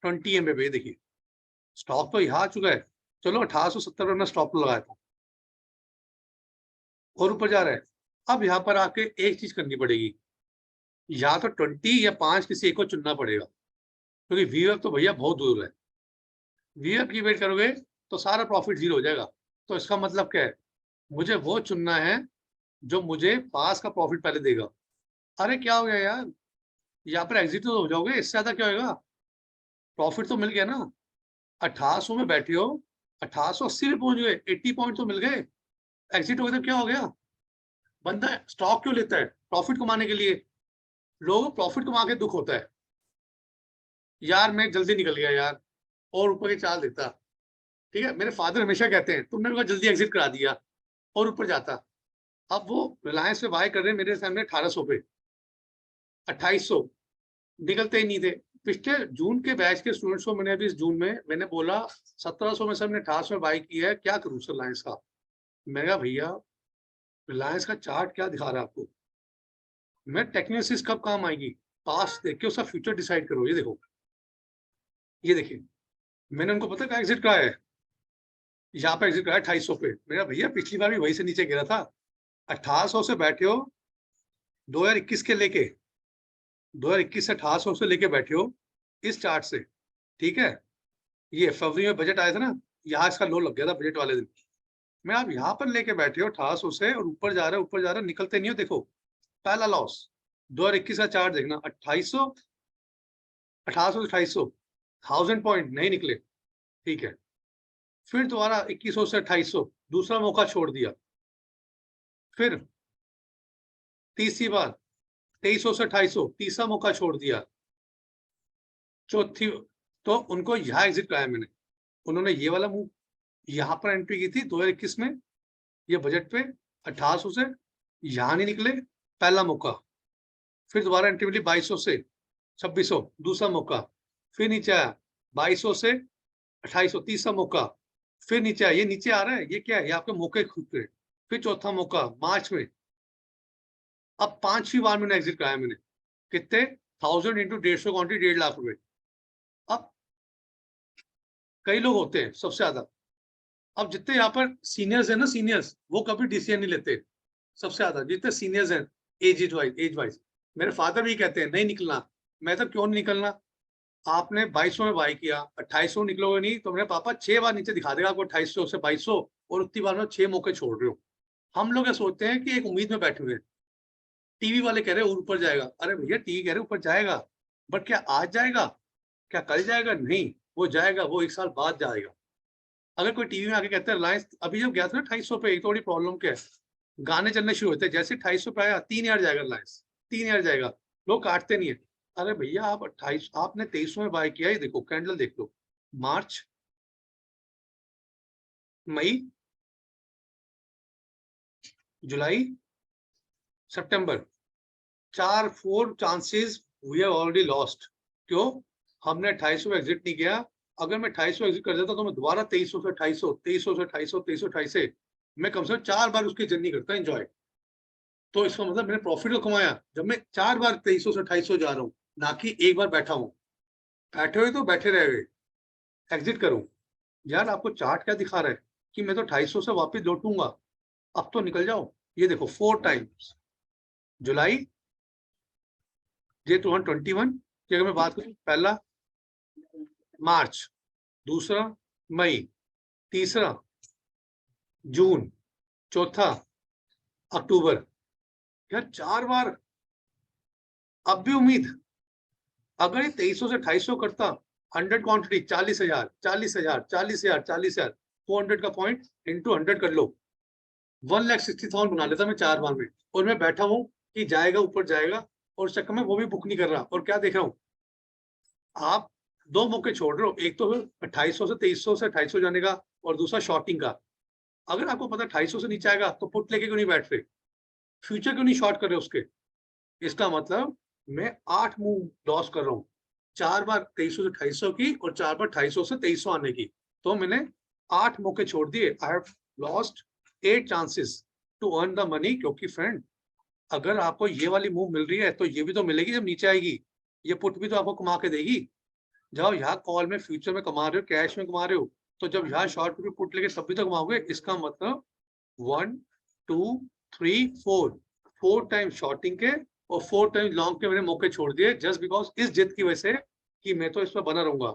20 MA पे। देखिए स्टॉक तो यहाँ आ चुका है, चलो 1870 पे मैं स्टॉप लगाता हूँ, और ऊपर जा रहा है। अब यहाँ पर आके एक चीज करनी पड़ेगी, या तो 20 या 5 किसी एक को चुनना पड़ेगा, क्योंकि वीएफ तो भैया बहुत दूर है। वीएफ की वेट करोगे तो सारा प्रॉफिट जीरो हो जाएगा। तो इसका मतलब क्या है? मुझे वो चुनना है जो मुझे पास का प्रॉफिट पहले देगा। अरे क्या हो गया यार, यहाँ पर एग्जिट तो हो जाओगे, इससे ज्यादा क्या होगा? प्रॉफिट तो मिल गया ना। 1800 में बैठे हो, 1880 में पहुंच गए, 80 पॉइंट तो मिल गए। एग्जिट हो गए तो क्या हो गया? बंदा स्टॉक क्यों लेता है? प्रॉफिट कमाने के लिए। लोग प्रॉफिट कमा के दुख होता है, यार मैं जल्दी निकल गया यार, और ऊपर की चाल देता। ठीक है, मेरे फादर हमेशा कहते हैं तुमने मेरे को जल्दी एग्जिट करा दिया, और ऊपर जाता। अब वो रिलायंस पे बाय कर रहे हैं मेरे सामने 1800 पे, 2800, निकलते ही नहीं थे। पिछले जून के बैच के स्टूडेंट्स को मैंने अभी इस जून में मैंने बोला 1700 में से हमने 1800 में बाय किया है, क्या करूं सर रिलायंस का? मैंने कहा भैया रिलायंस का चार्ट क्या दिखा रहा है आपको? मैं टेक्निसिस कब काम आएगी? पास्ट देख के उसका फ्यूचर डिसाइड करो। ये देखो, ये देखिए, मैंने उनको पता क्या एग्जिट कराया है? यहाँ पे एग्जिट कराया 2800 पे। मेरा भैया पिछली बार भी वही से नीचे गिरा था, 1800 से बैठे हो 2021 के लेके, 2021 से 1800 से लेके बैठे हो इस चार्ट से, ठीक है। ये फरवरी में बजट आया था ना, यहाँ इसका लो लग गया था बजट वाले दिन। मैं आप यहाँ पर लेके बैठे हो 1800 से, और ऊपर जा रहा है ऊपर जा रहा है, निकलते नहीं हो। देखो पहला लॉस 2021 का चार्ट देखना, 2800, 1800 से 2800, 1000 पॉइंट नहीं निकले, ठीक है। फिर दोबारा 2100 से 2800, दूसरा मौका छोड़ दिया। फिर तीसरी बार 2300 से 2800, तीसरा मौका छोड़ दिया। चौथी तो उनको यहाँ एग्जिट कराया मैंने, उन्होंने ये वाला मूव यहाँ पर एंट्री की थी 2021 में, ये बजट पे 1800 से यहाँ नहीं निकले, पहला मौका। फिर दोबारा एंट्री मिली 2200 से 2600, दूसरा मौका। फिर नीचे आया 2200 से 2800, तीसरा मौका। फिर नीचे आया, ये नीचे आ रहा है, ये क्या है, ये आपके मौके खुद पे। फिर चौथा मौका मार्च में। अब पांचवी बार मैंने एग्जिट कराया मैंने, कितने 1000 इंटू 150 क्वांटिटी 1.5 लाख रुपए। अब कई लोग होते हैं सबसे ज्यादा, अब जितने यहाँ पर सीनियर्स है ना, सीनियर्स वो कभी डिसीजन नहीं लेते सबसे ज्यादा, जितने सीनियर्स हैं एज वाइज। मेरे फादर भी कहते हैं नहीं निकलना, मैं तो क्यों नहीं निकलना, आपने 2200 में बाई किया, 2800 निकलोगे नहीं तो मेरे पापा 6 बार नीचे दिखा देगा आपको, 2800 से 2200, और उतनी बार में 6 मौके छोड़ रहे हो। हम लोग ये सोचते हैं कि एक उम्मीद में बैठे हुए हैं। टीवी वाले कह रहे हैं ऊपर जाएगा, अरे भैया टीवी कह रहे ऊपर जाएगा, बट क्या आज जाएगा, क्या कल जाएगा, नहीं वो जाएगा, वो 1 साल बाद जाएगा। अगर कोई टीवी में आके कहता है रिलायंस, अभी जब गया था ना 2800 पे, एक थोड़ी प्रॉब्लम क्या है, गाने चलने शुरू होते हैं, जैसे 2800 पे आया 3000 जाएगा रिलायंस, 3000 जाएगा, लोग काटते नहीं है। अरे भैया आप 28, आपने 2300 में बाय किया, ये देखो कैंडल देख लो, मार्च, मई, जुलाई, सितंबर, 4 chances we have already lost. क्यों, हमने 2800 एग्जिट नहीं किया। अगर मैं 2800 एग्जिट कर देता तो मैं दोबारा 2300 से 2800, 2300 से 2800, 2300 28 से मैं कम से कम 4 बार उसकी जर्नी करता एंजॉय। तो इसका मतलब मैंने प्रॉफिट को कमाया जब मैं 4 बार 2300 से 2800 जा रहा हूँ, ना कि एक बार बैठा हूँ। बैठे हुए तो बैठे रह गए, एग्जिट करूं। यार आपको चार्ट क्या दिखा रहा है कि मैं तो 250 से वापस लौटूंगा, अब तो निकल जाओ। ये देखो 4 टाइम्स, जुलाई, ये 2021 की अगर मैं बात करूं, पहला मार्च, दूसरा मई, तीसरा जून, चौथा अक्टूबर। यार 4 बार। अब भी उम्मीद, अगर ये 2300 से 2800 करता, 100 क्वांटिटी 40,000, 40,000, 40,000, 40,000, 400 का पॉइंट इंटू 100 कर लो, 1,60,000 बना लेता मैं 4 बार में। और मैं बैठा हूँ कि जाएगा ऊपर जाएगा, और उस चक्कर में वो भी बुक नहीं कर रहा। और क्या देख रहा हूँ, आप 2 मौके छोड़ रहे हो, एक तो 2800 से 2300 से 2800 जाने का, और दूसरा शॉर्टिंग का। अगर आपको पता 2800 से नीचे आएगा तो पुट लेके क्यों नहीं बैठ रहे, फ्यूचर क्यों नहीं शॉर्ट कर रहे उसके। इसका मतलब मैं 8 मूव लॉस कर रहा हूँ, 4 बार 2300 से 2800 की, और 4 बार 2800 से 2300 आने की। तो मैंने 8 मौके छोड़ दिए। I have lost 8 chances to earn the money. क्योंकि फ्रेंड, अगर आपको ये वाली मूव मिल रही है तो ये भी तो मिलेगी जब नीचे आएगी, ये पुट भी तो आपको कमा के देगी। जब यहाँ कॉल में फ्यूचर में कमा रहे हो, कैश में कमा रहे हो, तो जब यहाँ शॉर्ट पे पुट लेके तब भी तो कमाओगे। इसका मतलब 1 2 3 4 टाइम शॉर्टिंग के और 4 टाइम लॉन्ग के मैंने मौके छोड़ दिए, जस्ट बिकॉज इस जिद की वजह से कि मैं तो इस पर बना रहूंगा।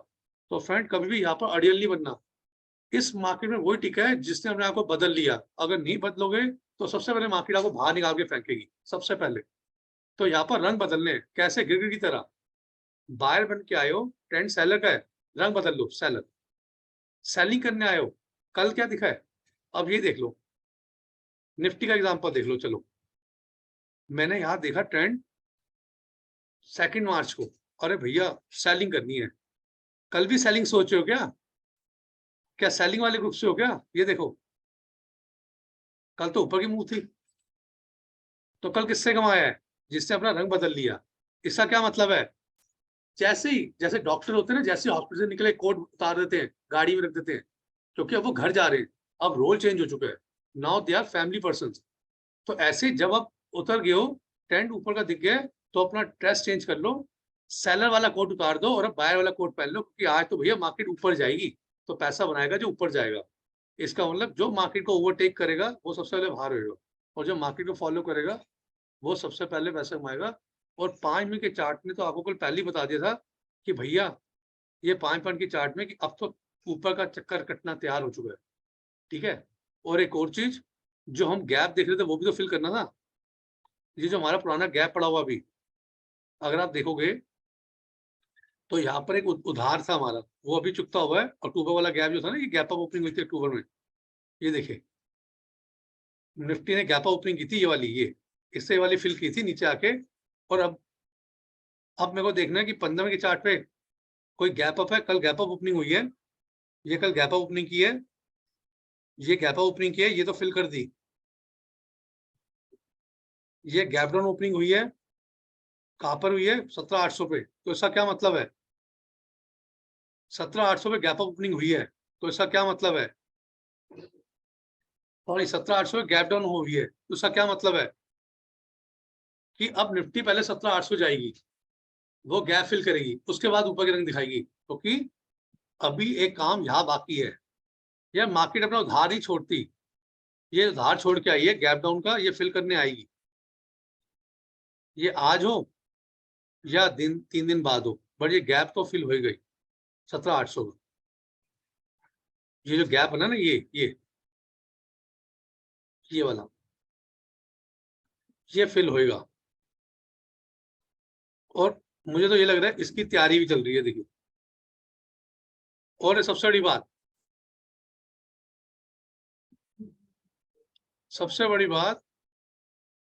तो फ्रेंड, कभी भी यहाँ पर अड़ियल नहीं बनना। इस मार्केट में वही टिका है जिसने हमने आपको बदल लिया। अगर नहीं बदलोगे तो सबसे पहले मार्केट आपको बाहर निकाल के फेंकेगी सबसे पहले। तो यहाँ पर रंग बदलने हैं, कैसे, गिरगिट की तरह। बायर बन के आए हो, ट्रेंड सेलर का है, रंग बदल लो, सेलर। सेलिंग करने आए हो, कल क्या दिखा है, अब ये देख लो, निफ्टी का एग्जांपल देख लो। चलो, मैंने यहाँ देखा ट्रेंड 2 मार्च को, अरे भैया सेलिंग करनी है। कल भी सेलिंग सोच रहे हो क्या, क्या सेलिंग वाले ग्रुप से हो क्या। ये देखो, कल तो ऊपर की मूव थी, तो कल किससे कमाया है, जिसने अपना रंग बदल लिया। इसका क्या मतलब है, जैसे ही, जैसे डॉक्टर होते हैं ना, जैसे हॉस्पिटल से निकले कोट उतार देते हैं, गाड़ी में रख देते हैं, क्योंकि अब वो घर जा रहे हैं, अब रोल चेंज हो चुका है, now they are family person. तो ऐसे जब आप उतर गए हो, ट्रेंड ऊपर का दिख गया, तो अपना ड्रेस चेंज कर लो, सेलर वाला कोट उतार दो और अब बायर वाला कोट पहन लो, क्योंकि आज तो भैया मार्केट ऊपर जाएगी, तो पैसा बनाएगा जो ऊपर जाएगा। इसका मतलब जो मार्केट को ओवरटेक करेगा वो सबसे पहले बाहर होगा, और जो मार्केट को फॉलो करेगा वो सबसे पहले पैसा कमाएगा। और 5 मिनट के चार्ट में तो आपको कल पहले ही बता दिया था कि भैया ये 5 मिनट की चार्ट में कि अब तो ऊपर का चक्कर कटना तैयार हो चुका है। ठीक है, और एक और चीज, जो हम गैप देख रहे थे वो भी तो फिल करना था। ये जो हमारा पुराना गैप पड़ा हुआ अभी, अगर आप देखोगे तो यहाँ पर एक उधार था हमारा, वो अभी चुकता हुआ है। अक्टूबर वाला गैप जो था ना, ये गैप अप ओपनिंग हुई थी अक्टूबर में, ये देखिए निफ्टी ने गैप ओपनिंग की थी, ये वाली, ये इससे ये वाली फिल की थी नीचे आके, और अब मेरे को देखना है कि 15 के चार्ट पे कोई गैप अप है। कल गैप अप ओपनिंग हुई है, ये कल गैप अप ओपनिंग की है, ये गैप अप ओपनिंग की है, ये तो फिल कर दी। ये गैप डाउन ओपनिंग हुई है, कहां पर हुई है? 17,800 पे। तो इसका क्या मतलब है? 17,800 पे गैप अप ओपनिंग हुई है, तो इसका क्या मतलब है? सॉरी, 17,800 पे गैप डाउन हुई है, तो इसका क्या मतलब है कि अब निफ्टी पहले 17,800 जाएगी, वो गैप फिल करेगी, उसके बाद ऊपर की रंग दिखाएगी, क्योंकि अभी एक काम यहाँ बाकी है। यह मार्केट अपना उधार नहीं छोड़ती, ये उधार छोड़ के आई है गैप डाउन का, ये फिल करने आएगी। ये आज हो या 3 दिन बाद हो, बट ये गैप तो फिल हो ही गई 17,800 का। ये जो गैप बना ना, ये वाला, ये फिल होएगा। और मुझे तो ये लग रहा है इसकी तैयारी भी चल रही है, देखिए। और सबसे बड़ी बात, सबसे बड़ी बात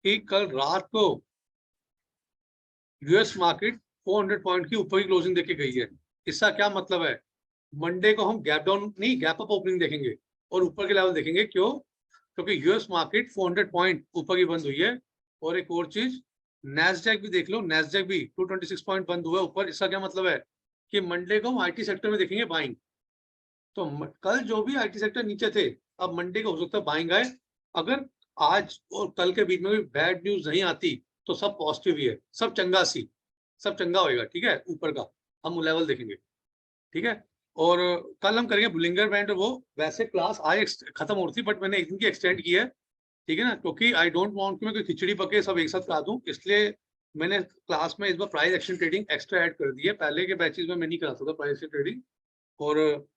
कि कल रात को यूएस मार्केट 400 पॉइंट की ऊपर की क्लोजिंग देके गई है। इसका क्या मतलब है? मंडे को हम गैप डाउन नहीं, गैप अप ओपनिंग देखेंगे और ऊपर के लेवल देखेंगे। क्यों? क्योंकि यूएस मार्केट 400 पॉइंट ऊपर की बंद हुई है। और एक और चीज, नैस्डैक भी देख लो, नैस्डैक भी 226 पॉइंट बंद हुआ है ऊपर। इसका क्या मतलब है कि मंडे को हम आईटी सेक्टर में देखेंगे बाइंग। तो कल जो भी आईटी सेक्टर नीचे थे, अब मंडे को हो सकता है बाइंग आए। अगर आज और कल के बीच में भी बैड न्यूज नहीं आती तो सब पॉजिटिव ही है, सब चंगा सी, सब चंगा होएगा। ठीक है, ऊपर का हम लेवल देखेंगे। ठीक है। और कल हम करेंगे बुलिंगर बैंड। वो वैसे क्लास आज खत्म हो रही थी, बट मैंने एक दिन की एक्सटेंड की है। ठीक है ना, क्योंकि आई डोंट वांट कि मैं कोई खिचड़ी पके सब एक साथ करा दूं, इसलिए मैंने क्लास में इस बार price action trading extra add कर दी है। पहले के बैचेस में मैं नहीं कराता था प्राइस एक्शन ट्रेडिंग। और